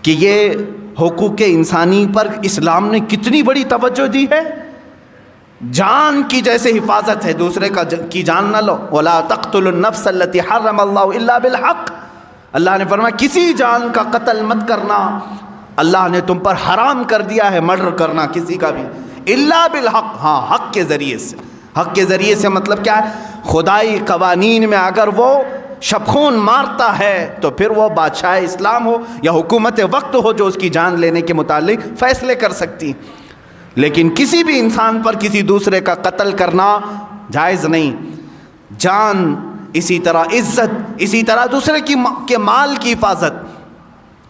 کہ یہ حقوق انسانی پر اسلام نے کتنی بڑی توجہ دی ہے۔ جان کی جیسے حفاظت ہے، دوسرے کی جان نہ لو، وَلَا تَقْتُلُوا النَّفْسَ الَّتِي حَرَّمَ اللَّهُ إِلَّا بِالْحَقِّ۔ اللہ نے فرمایا کسی جان کا قتل مت کرنا، اللہ نے تم پر حرام کر دیا ہے مرڈر کرنا کسی کا بھی، الا بالحق، ہاں حق کے ذریعے سے۔ حق کے ذریعے سے مطلب کیا ہے؟ خدائی قوانین میں اگر وہ شبخون مارتا ہے تو پھر وہ بادشاہ اسلام ہو یا حکومت وقت ہو جو اس کی جان لینے کے متعلق فیصلے کر سکتی، لیکن کسی بھی انسان پر کسی دوسرے کا قتل کرنا جائز نہیں۔ جان، اسی طرح عزت، اسی طرح دوسرے کے مال کی حفاظت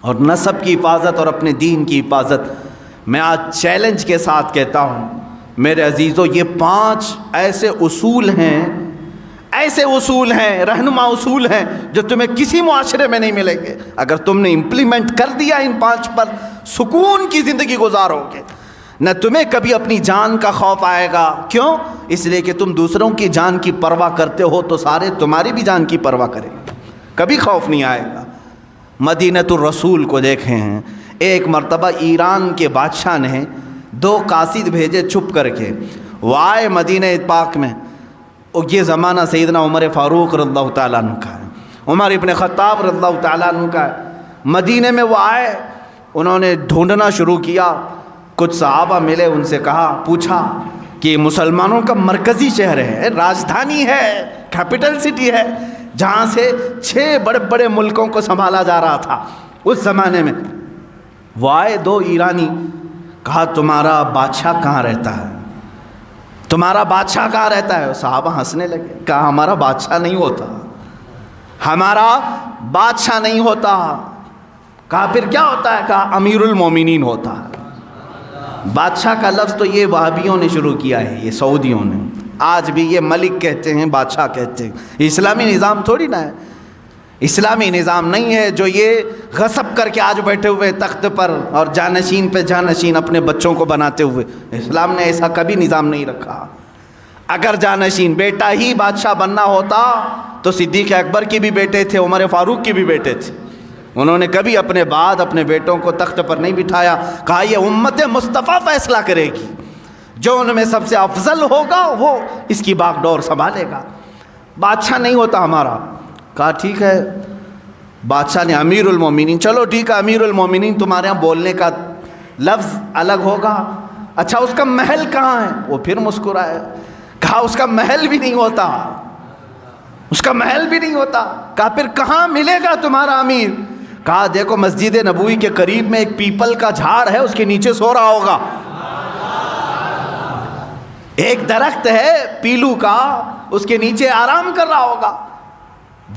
اور نسب کی حفاظت اور اپنے دین کی حفاظت۔ میں آج چیلنج کے ساتھ کہتا ہوں میرے عزیزو، یہ 5 ایسے اصول ہیں، رہنما اصول ہیں جو تمہیں کسی معاشرے میں نہیں ملیں گے۔ اگر تم نے امپلیمنٹ کر دیا ان 5 پر، سکون کی زندگی گزارو گے، نہ تمہیں کبھی اپنی جان کا خوف آئے گا۔ کیوں؟ اس لیے کہ تم دوسروں کی جان کی پرواہ کرتے ہو تو سارے تمہاری بھی جان کی پرواہ کریں گے، کبھی خوف نہیں آئے گا۔ مدینۃ الرسول کو دیکھیں ہیں، ایک مرتبہ ایران کے بادشاہ نے 2 قاصد بھیجے چھپ کر کے، وہ آئے مدینہ پاک میں، اور یہ زمانہ سیدنا عمر فاروق رضی اللہ تعالیٰ عنہ کا ہے، عمر ابن خطاب رضی اللہ تعالیٰ عنہ کا ہے۔ مدینہ میں وہ آئے، انہوں نے ڈھونڈنا شروع کیا، کچھ صحابہ ملے، ان سے پوچھا کہ مسلمانوں کا مرکزی شہر ہے، راجدھانی ہے، کیپٹل سٹی ہے، جہاں سے 6 بڑے بڑے ملکوں کو سنبھالا جا رہا تھا اس زمانے میں۔ وہ آئے 2 ایرانی، کہا تمہارا بادشاہ کہاں رہتا ہے؟ تمہارا بادشاہ کہاں رہتا ہے؟ صحابہ ہنسنے لگے، کہا ہمارا بادشاہ نہیں ہوتا، ہمارا بادشاہ نہیں ہوتا۔ کہا پھر کیا ہوتا ہے؟ کہا امیر المومنین ہوتا ہے۔ بادشاہ کا لفظ تو یہ وہابیوں نے شروع کیا ہے، یہ سعودیوں نے، آج بھی یہ ملک کہتے ہیں، بادشاہ کہتے ہیں۔ اسلامی نظام تھوڑی نہ ہے، اسلامی نظام نہیں ہے جو یہ غصب کر کے آج بیٹھے ہوئے تخت پر اور جانشین پہ جانشین اپنے بچوں کو بناتے ہوئے۔ اسلام نے ایسا کبھی نظام نہیں رکھا۔ اگر جانشین بیٹا ہی بادشاہ بننا ہوتا تو صدیق اکبر کے بھی بیٹے تھے، عمر فاروق کے بھی بیٹے تھے، انہوں نے کبھی اپنے بعد اپنے بیٹوں کو تخت پر نہیں بٹھایا۔ کہا یہ امت مصطفیٰ فیصلہ کرے گی، جو ان میں سب سے افضل ہوگا وہ اس کی باغ ڈور سنبھالے گا. بادشاہ نہیں ہوتا ہمارا. کہا ٹھیک ہے. بادشاہ نے امیر المومنین, چلو ٹھیک ہے امیر المومنین, تمہارے یہاں بولنے کا لفظ الگ ہوگا. اچھا اس کا محل کہاں ہے؟ وہ پھر مسکرائے. کہا اس کا محل بھی نہیں ہوتا, اس کا محل بھی نہیں ہوتا. کہا پھر کہاں ملے گا تمہارا امیر؟ کہا دیکھو مسجد نبوی کے قریب میں ایک پیپل کا جھاڑ ہے, اس کے نیچے سو رہا ہوگا. ایک درخت ہے پیلو کا, اس کے نیچے آرام کر رہا ہوگا.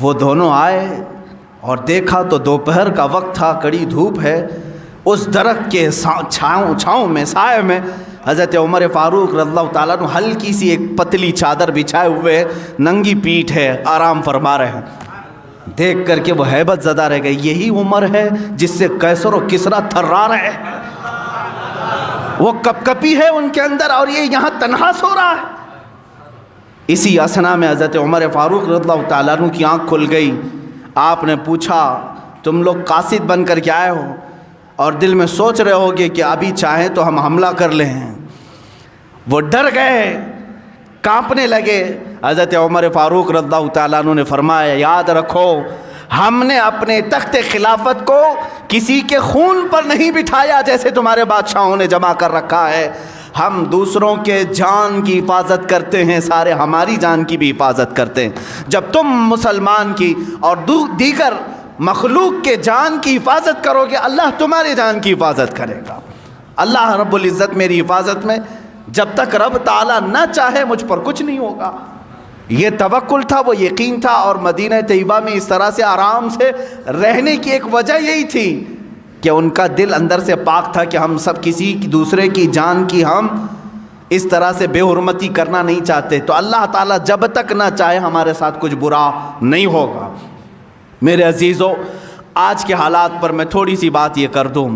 وہ دونوں آئے اور دیکھا تو دوپہر کا وقت تھا, کڑی دھوپ ہے. اس درخت کے چھاؤں میں, سائے میں حضرت عمر فاروق رضی اللہ تعالیٰ عنہ ہلکی سی ایک پتلی چادر بچھائے ہوئے, ننگی پیٹھ ہے, آرام فرما رہے ہیں. دیکھ کر کے وہ ہیبت زدہ رہ گئی. یہی عمر ہے جس سے قیصر و کسریٰ تھرا رہے ہیں, وہ کپ کپی ہے ان کے اندر, اور یہ یہاں تنہا سو رہا ہے. اسی اسنا میں حضرت عمر فاروق رضی اللہ تعالیٰ عنہ کی آنکھ کھل گئی. آپ نے پوچھا تم لوگ قاصد بن کر کے آئے ہو اور دل میں سوچ رہے ہوگے کہ ابھی چاہیں تو ہم حملہ کر لیں. وہ ڈر گئے, کانپنے لگے. حضرت عمر فاروق رضی اللہ تعالیٰ عنہ نے فرمایا یاد رکھو ہم نے اپنے تخت خلافت کو کسی کے خون پر نہیں بٹھایا جیسے تمہارے بادشاہوں نے جمع کر رکھا ہے. ہم دوسروں کے جان کی حفاظت کرتے ہیں, سارے ہماری جان کی بھی حفاظت کرتے ہیں. جب تم مسلمان کی اور دیگر مخلوق کے جان کی حفاظت کرو گے, اللہ تمہارے جان کی حفاظت کرے گا. اللہ رب العزت میری حفاظت میں, جب تک رب تعالیٰ نہ چاہے مجھ پر کچھ نہیں ہوگا. یہ توکل تھا, وہ یقین تھا. اور مدینہ طیبہ میں اس طرح سے آرام سے رہنے کی ایک وجہ یہی تھی کہ ان کا دل اندر سے پاک تھا کہ ہم سب کسی دوسرے کی جان کی ہم اس طرح سے بے حرمتی کرنا نہیں چاہتے. تو اللہ تعالیٰ جب تک نہ چاہے ہمارے ساتھ کچھ برا نہیں ہوگا. میرے عزیزو, آج کے حالات پر میں تھوڑی سی بات یہ کر دوں.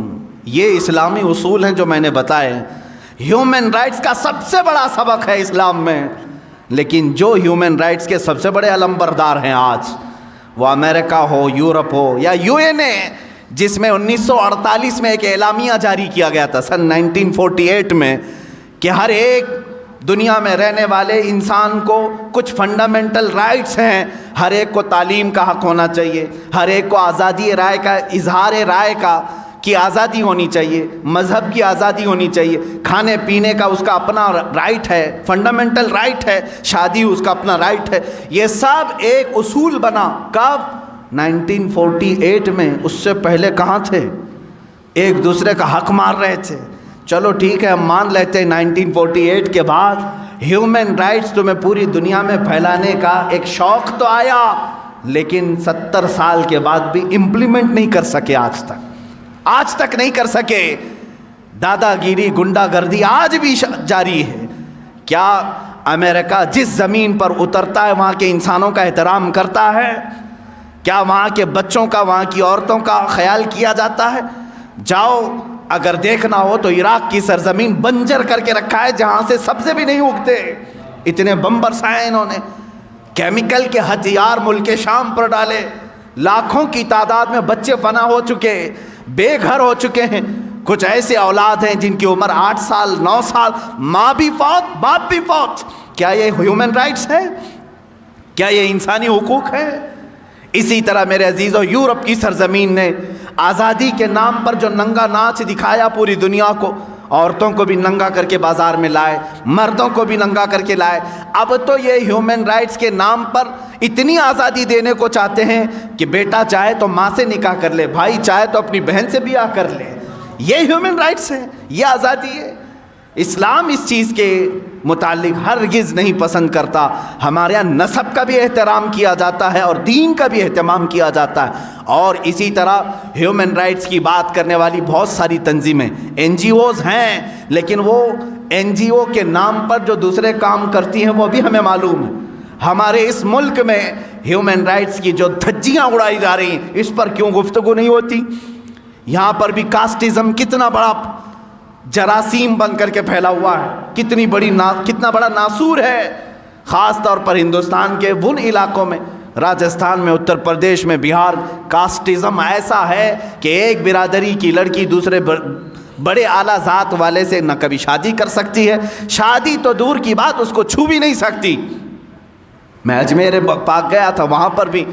یہ اسلامی اصول ہیں جو میں نے بتائے. ہیومن رائٹس کا سب سے بڑا سبق ہے اسلام میں, لیکن جو ہیومن رائٹس کے سب سے بڑے علم بردار ہیں آج, وہ امریکہ ہو, یورپ ہو یا UN, جس میں 1948 میں ایک اعلامیہ جاری کیا گیا تھا سن 1948 میں کہ ہر ایک دنیا میں رہنے والے انسان کو کچھ فنڈامنٹل رائٹس ہیں. ہر ایک کو تعلیم کا حق ہونا چاہیے, ہر ایک کو آزادی رائے کا, اظہار رائے کی آزادی ہونی چاہیے, مذہب کی آزادی ہونی چاہیے, کھانے پینے کا اس کا اپنا رائٹ ہے, فنڈامنٹل رائٹ ہے, شادی اس کا اپنا رائٹ ہے. یہ سب ایک اصول بنا کب؟ 1948 میں. اس سے پہلے کہاں تھے؟ ایک دوسرے کا حق مار رہے تھے. چلو ٹھیک ہے ہم مان لیتے ہیں 1948 کے بعد ہیومن رائٹس تمہیں پوری دنیا میں پھیلانے کا ایک شوق تو آیا, لیکن 70 سال کے بعد بھی امپلیمنٹ نہیں کر سکے. آج تک نہیں کر سکے. دادا گیری, گنڈا گردی آج بھی جاری ہے. کیا امریکہ جس زمین پر اترتا ہے وہاں کے انسانوں کا احترام کرتا ہے؟ کیا وہاں کے بچوں کا, وہاں کی عورتوں کا خیال کیا جاتا ہے؟ جاؤ اگر دیکھنا ہو تو عراق کی سرزمین بنجر کر کے رکھا ہے, جہاں سے سبزے بھی نہیں اگتے. اتنے بم برسائے انہوں نے, کیمیکل کے ہتھیار ملک شام پر ڈالے, لاکھوں کی تعداد میں بچے فنا ہو چکے, بے گھر ہو چکے ہیں. کچھ ایسے اولاد ہیں جن کی عمر 8 سال 9 سال, ماں بھی فوت باپ بھی فوت. کیا یہ ہیومن رائٹس ہے؟ کیا یہ انسانی حقوق ہے؟ اسی طرح میرے عزیزو, یورپ کی سرزمین نے آزادی کے نام پر جو ننگا ناچ دکھایا پوری دنیا کو, عورتوں کو بھی ننگا کر کے بازار میں لائے, مردوں کو بھی ننگا کر کے لائے. اب تو یہ ہیومن رائٹس کے نام پر اتنی آزادی دینے کو چاہتے ہیں کہ بیٹا چاہے تو ماں سے نکاح کر لے, بھائی چاہے تو اپنی بہن سے بیاہ کر لے. یہ ہیومن رائٹس ہے, یہ آزادی ہے. اسلام اس چیز کے متعلق ہرگز نہیں پسند کرتا. ہمارے یہاں نسب کا بھی احترام کیا جاتا ہے اور دین کا بھی اہتمام کیا جاتا ہے. اور اسی طرح ہیومن رائٹس کی بات کرنے والی بہت ساری تنظیمیں, NGOs ہیں, لیکن وہ NGO کے نام پر جو دوسرے کام کرتی ہیں وہ بھی ہمیں معلوم ہے. ہمارے اس ملک میں ہیومن رائٹس کی جو دھجیاں اڑائی جا رہی ہیں, اس پر کیوں گفتگو نہیں ہوتی؟ یہاں پر بھی کاسٹزم کتنا بڑا جراثیم بن کر کے پھیلا ہوا ہے, کتنا بڑا ناسور ہے. خاص طور پر ہندوستان کے ان علاقوں میں, راجستھان میں, اتر پردیش میں, بہار, کاسٹزم ایسا ہے کہ ایک برادری کی لڑکی دوسرے بڑے اعلیٰ ذات والے سے نہ کبھی شادی کر سکتی ہے، شادی تو دور کی بات، اس کو چھو بھی نہیں سکتی۔ میں اجمیر پاک گیا تھا، وہاں پر بھی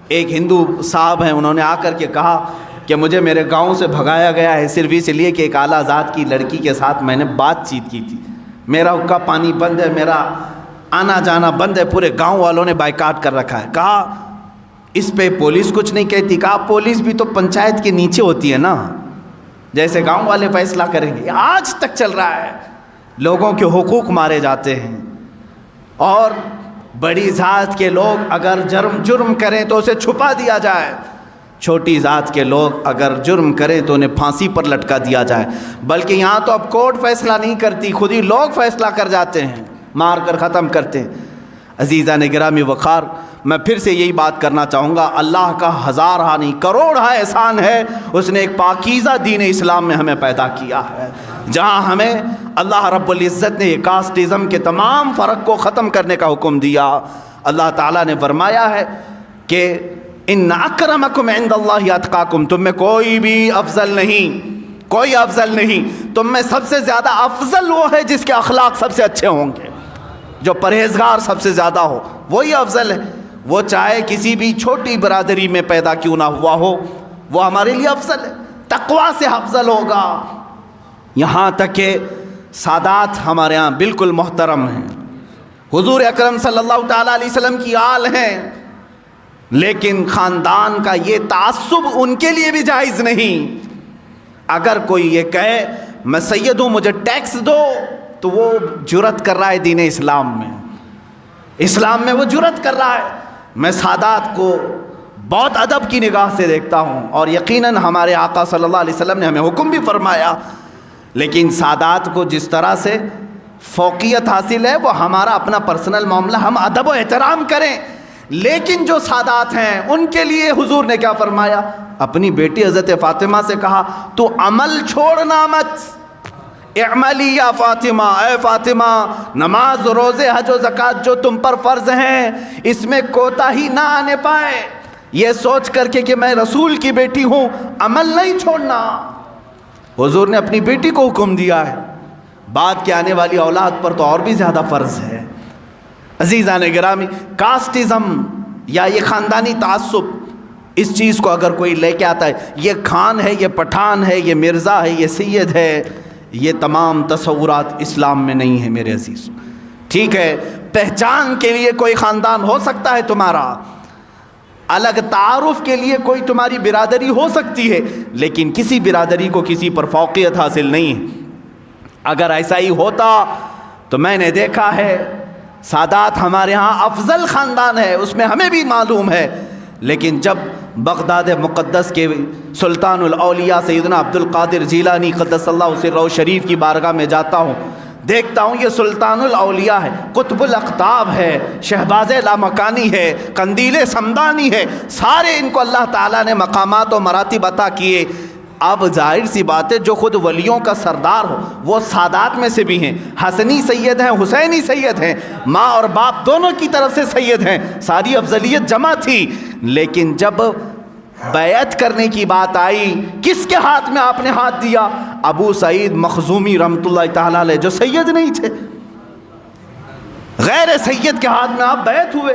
ایک ہندو صاحب ہیں، انہوں نے آ کر کے کہا کہ مجھے میرے گاؤں سے بھگایا گیا ہے صرف اس لیے کہ ایک اعلیٰ ذات کی لڑکی کے ساتھ میں نے بات چیت کی تھی، میرا حقہ پانی بند ہے، میرا آنا جانا بند ہے، پورے گاؤں والوں نے بائیکاٹ کر رکھا ہے۔ کہا اس پہ پولیس کچھ نہیں کہتی؟ کہا پولیس بھی تو پنچایت کے نیچے ہوتی ہے نا، جیسے گاؤں والے فیصلہ کریں گے۔ آج تک چل رہا ہے، لوگوں کے حقوق مارے جاتے ہیں، اور بڑی ذات کے لوگ اگر جرم کریں تو اسے چھپا دیا جائے، چھوٹی ذات کے لوگ اگر جرم کریں تو انہیں پھانسی پر لٹکا دیا جائے، بلکہ یہاں تو اب کورٹ فیصلہ نہیں کرتی، خود ہی لوگ فیصلہ کر جاتے ہیں، مار کر ختم کرتے ہیں۔ عزیزان گرامی وقار، میں پھر سے یہی بات کرنا چاہوں گا، اللہ کا ہزارہ نہیں کروڑہ احسان ہے، اس نے ایک پاکیزہ دین اسلام میں ہمیں پیدا کیا ہے، جہاں ہمیں اللہ رب العزت نے کاسٹزم کے تمام فرق کو ختم کرنے کا حکم دیا۔ اللہ تعالیٰ نے فرمایا ہے کہ ان اکرمکم عند اللہ اتقاکم، تم میں کوئی بھی افضل نہیں، کوئی افضل نہیں، تم میں سب سے زیادہ افضل وہ ہے جس کے اخلاق سب سے اچھے ہوں گے، جو پرہیزگار سب سے زیادہ ہو، وہی افضل ہے، وہ چاہے کسی بھی چھوٹی برادری میں پیدا کیوں نہ ہوا ہو، وہ ہمارے لیے افضل ہے، تقوی سے افضل ہوگا۔ یہاں تک کہ سادات ہمارے ہاں بالکل محترم ہیں، حضور اکرم صلی اللہ تعالیٰ علیہ وسلم کی آل ہیں، لیکن خاندان کا یہ تعصب ان کے لیے بھی جائز نہیں۔ اگر کوئی یہ کہے میں سید ہوں مجھے ٹیکس دو، تو وہ جرت کر رہا ہے دین اسلام میں، اسلام میں وہ جرت کر رہا ہے۔ میں سادات کو بہت ادب کی نگاہ سے دیکھتا ہوں، اور یقیناً ہمارے آقا صلی اللہ علیہ وسلم نے ہمیں حکم بھی فرمایا، لیکن سادات کو جس طرح سے فوقیت حاصل ہے وہ ہمارا اپنا پرسنل معاملہ، ہم ادب و احترام کریں، لیکن جو سادات ہیں ان کے لیے حضور نے کیا فرمایا؟ اپنی بیٹی حضرت فاطمہ سے کہا تو عمل چھوڑنا مت، اعملی یا فاطمہ، اے فاطمہ نماز روزے حج و زکوٰۃ جو تم پر فرض ہیں اس میں کوتاہی نہ آنے پائے، یہ سوچ کر کے کہ میں رسول کی بیٹی ہوں عمل نہیں چھوڑنا۔ حضور نے اپنی بیٹی کو حکم دیا ہے، بعد کے آنے والی اولاد پر تو اور بھی زیادہ فرض ہے۔ عزیزان گرامی، کاسٹزم یا یہ خاندانی تعصب، اس چیز کو اگر کوئی لے کے آتا ہے، یہ خان ہے، یہ پٹھان ہے، یہ مرزا ہے، یہ سید ہے، یہ تمام تصورات اسلام میں نہیں ہیں میرے عزیز۔ ٹھیک ہے، پہچان کے لیے کوئی خاندان ہو سکتا ہے تمہارا، الگ تعارف کے لیے کوئی تمہاری برادری ہو سکتی ہے، لیکن کسی برادری کو کسی پر فوقیت حاصل نہیں ہے۔ اگر ایسا ہی ہوتا تو میں نے دیکھا ہے سادات ہمارے ہاں افضل خاندان ہے، اس میں ہمیں بھی معلوم ہے، لیکن جب بغداد مقدس کے سلطان الاولیاء سیدنا عبد القادر جیلانی قدس اللہ سرہ شریف کی بارگاہ میں جاتا ہوں، دیکھتا ہوں یہ سلطان الاولیاء ہے، قطب الاقطاب ہے، شہباز لامکانی ہے، قندیل سمدانی ہے، سارے ان کو اللہ تعالیٰ نے مقامات و مراتب عطا کیے۔ اب ظاہر سی بات ہے جو خود ولیوں کا سردار ہو وہ سادات میں سے بھی ہیں، حسنی سید ہیں، حسینی سید ہیں، ماں اور باپ دونوں کی طرف سے سید ہیں، ساری افضلیت جمع تھی، لیکن جب بیعت کرنے کی بات آئی کس کے ہاتھ میں آپ نے ہاتھ دیا؟ ابو سعید مخزومی رحمۃ اللہ تعالیٰ علیہ، جو سید نہیں تھے، غیر سید کے ہاتھ میں آپ بیعت ہوئے۔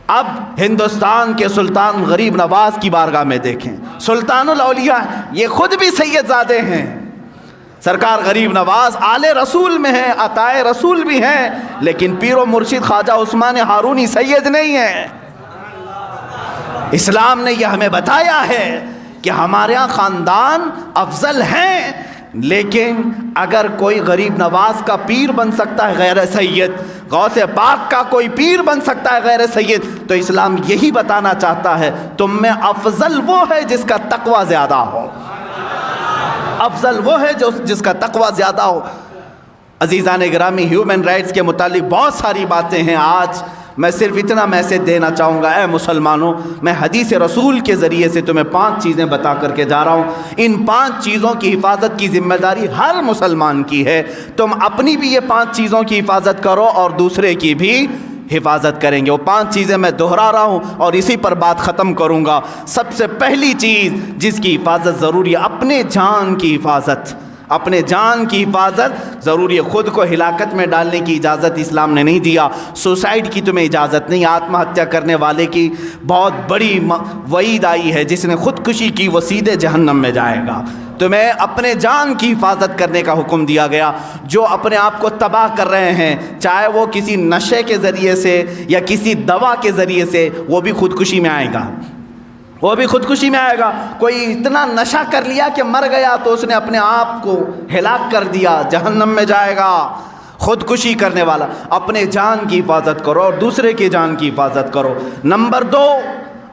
اب ہندوستان کے سلطان غریب نواز کی بارگاہ میں دیکھیں، سلطان الاولیاء یہ خود بھی سید زادے ہیں، سرکار غریب نواز آل رسول میں ہیں، عطائے رسول بھی ہیں، لیکن پیر و مرشد خواجہ عثمان ہارونی سید نہیں ہیں۔ اسلام نے یہ ہمیں بتایا ہے کہ ہمارے یہاں خاندان افضل ہیں، لیکن اگر کوئی غریب نواز کا پیر بن سکتا ہے غیر سید، غوث پاک کا کوئی پیر بن سکتا ہے غیر سید، تو اسلام یہی بتانا چاہتا ہے تم میں افضل وہ ہے جس کا تقوی زیادہ ہو، افضل وہ ہے جس کا تقوی زیادہ ہو۔ عزیزان گرامی، ہیومن رائٹس کے متعلق بہت ساری باتیں ہیں، آج میں صرف اتنا میسج دینا چاہوں گا، اے مسلمانوں، میں حدیث رسول کے ذریعے سے تمہیں 5 چیزیں بتا کر کے جا رہا ہوں، ان 5 چیزوں کی حفاظت کی ذمہ داری ہر مسلمان کی ہے، تم اپنی بھی یہ 5 چیزوں کی حفاظت کرو اور دوسرے کی بھی حفاظت کریں گے۔ وہ 5 چیزیں میں دہرا رہا ہوں اور اسی پر بات ختم کروں گا۔ سب سے پہلی چیز جس کی حفاظت ضروری ہے، اپنے جان کی حفاظت۔ اپنے جان کی حفاظت ضروری ہے۔ خود کو ہلاکت میں ڈالنے کی اجازت اسلام نے نہیں دیا۔ سوسائڈ کی تمہیں اجازت نہیں۔ آتم ہتیا کرنے والے کی بہت بڑی وعید آئی ہے، جس نے خودکشی کی وہ سیدھے جہنم میں جائے گا۔ تمہیں اپنے جان کی حفاظت کرنے کا حکم دیا گیا۔ جو اپنے آپ کو تباہ کر رہے ہیں، چاہے وہ کسی نشے کے ذریعے سے یا کسی دوا کے ذریعے سے، وہ بھی خودکشی میں آئے گا۔ وہ بھی خودکشی میں آئے گا۔ کوئی اتنا نشہ کر لیا کہ مر گیا تو اس نے اپنے آپ کو ہلاک کر دیا، جہنم میں جائے گا۔ خودکشی کرنے والا، اپنے جان کی حفاظت کرو اور دوسرے کی جان کی حفاظت کرو۔ نمبر 2،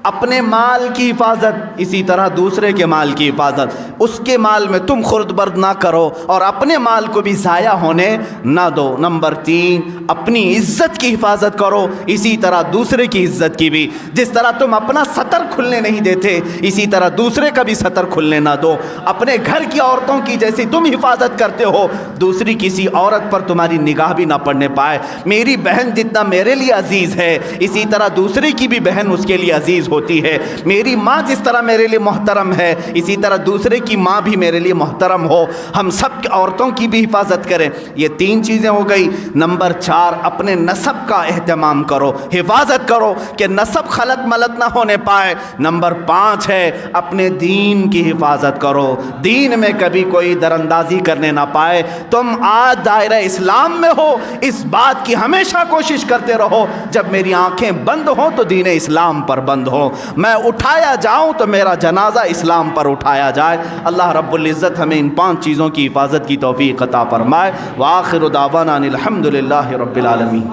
اپنے مال کی حفاظت، اسی طرح دوسرے کے مال کی حفاظت۔ اس کے مال میں تم خورد برد نہ کرو اور اپنے مال کو بھی ضائع ہونے نہ دو۔ نمبر 3، اپنی عزت کی حفاظت کرو، اسی طرح دوسرے کی عزت کی بھی۔ جس طرح تم اپنا سطر کھلنے نہیں دیتے، اسی طرح دوسرے کا بھی سطر کھلنے نہ دو۔ اپنے گھر کی عورتوں کی جیسی تم حفاظت کرتے ہو، دوسری کسی عورت پر تمہاری نگاہ بھی نہ پڑنے پائے۔ میری بہن جتنا میرے لیے عزیز ہے، اسی طرح دوسری کی بھی بہن اس کے لیے عزیز ہوتی ہے۔ میری ماں جس طرح میرے لیے محترم ہے، اسی طرح دوسرے کی ماں بھی میرے لیے محترم ہو۔ ہم سب عورتوں کی بھی حفاظت کریں۔ یہ 3 چیزیں ہو گئی۔ نمبر 4، اپنے نسب کا اہتمام کرو، حفاظت کرو کہ نسب خلط ملط نہ ہونے پائے۔ نمبر 5 ہے اپنے دین کی حفاظت کرو، دین میں کبھی کوئی دراندازی کرنے نہ پائے۔ تم آج دائرہ اسلام میں ہو، اس بات کی ہمیشہ کوشش کرتے رہو جب میری آنکھیں بند ہوں تو دین اسلام پر بند ہو، میں اٹھایا جاؤں تو میرا جنازہ اسلام پر اٹھایا جائے۔ اللہ رب العزت ہمیں ان 5 چیزوں کی حفاظت کی توفیق عطا فرمائے۔ وآخر دعوانا ان الحمد للہ رب العالمین۔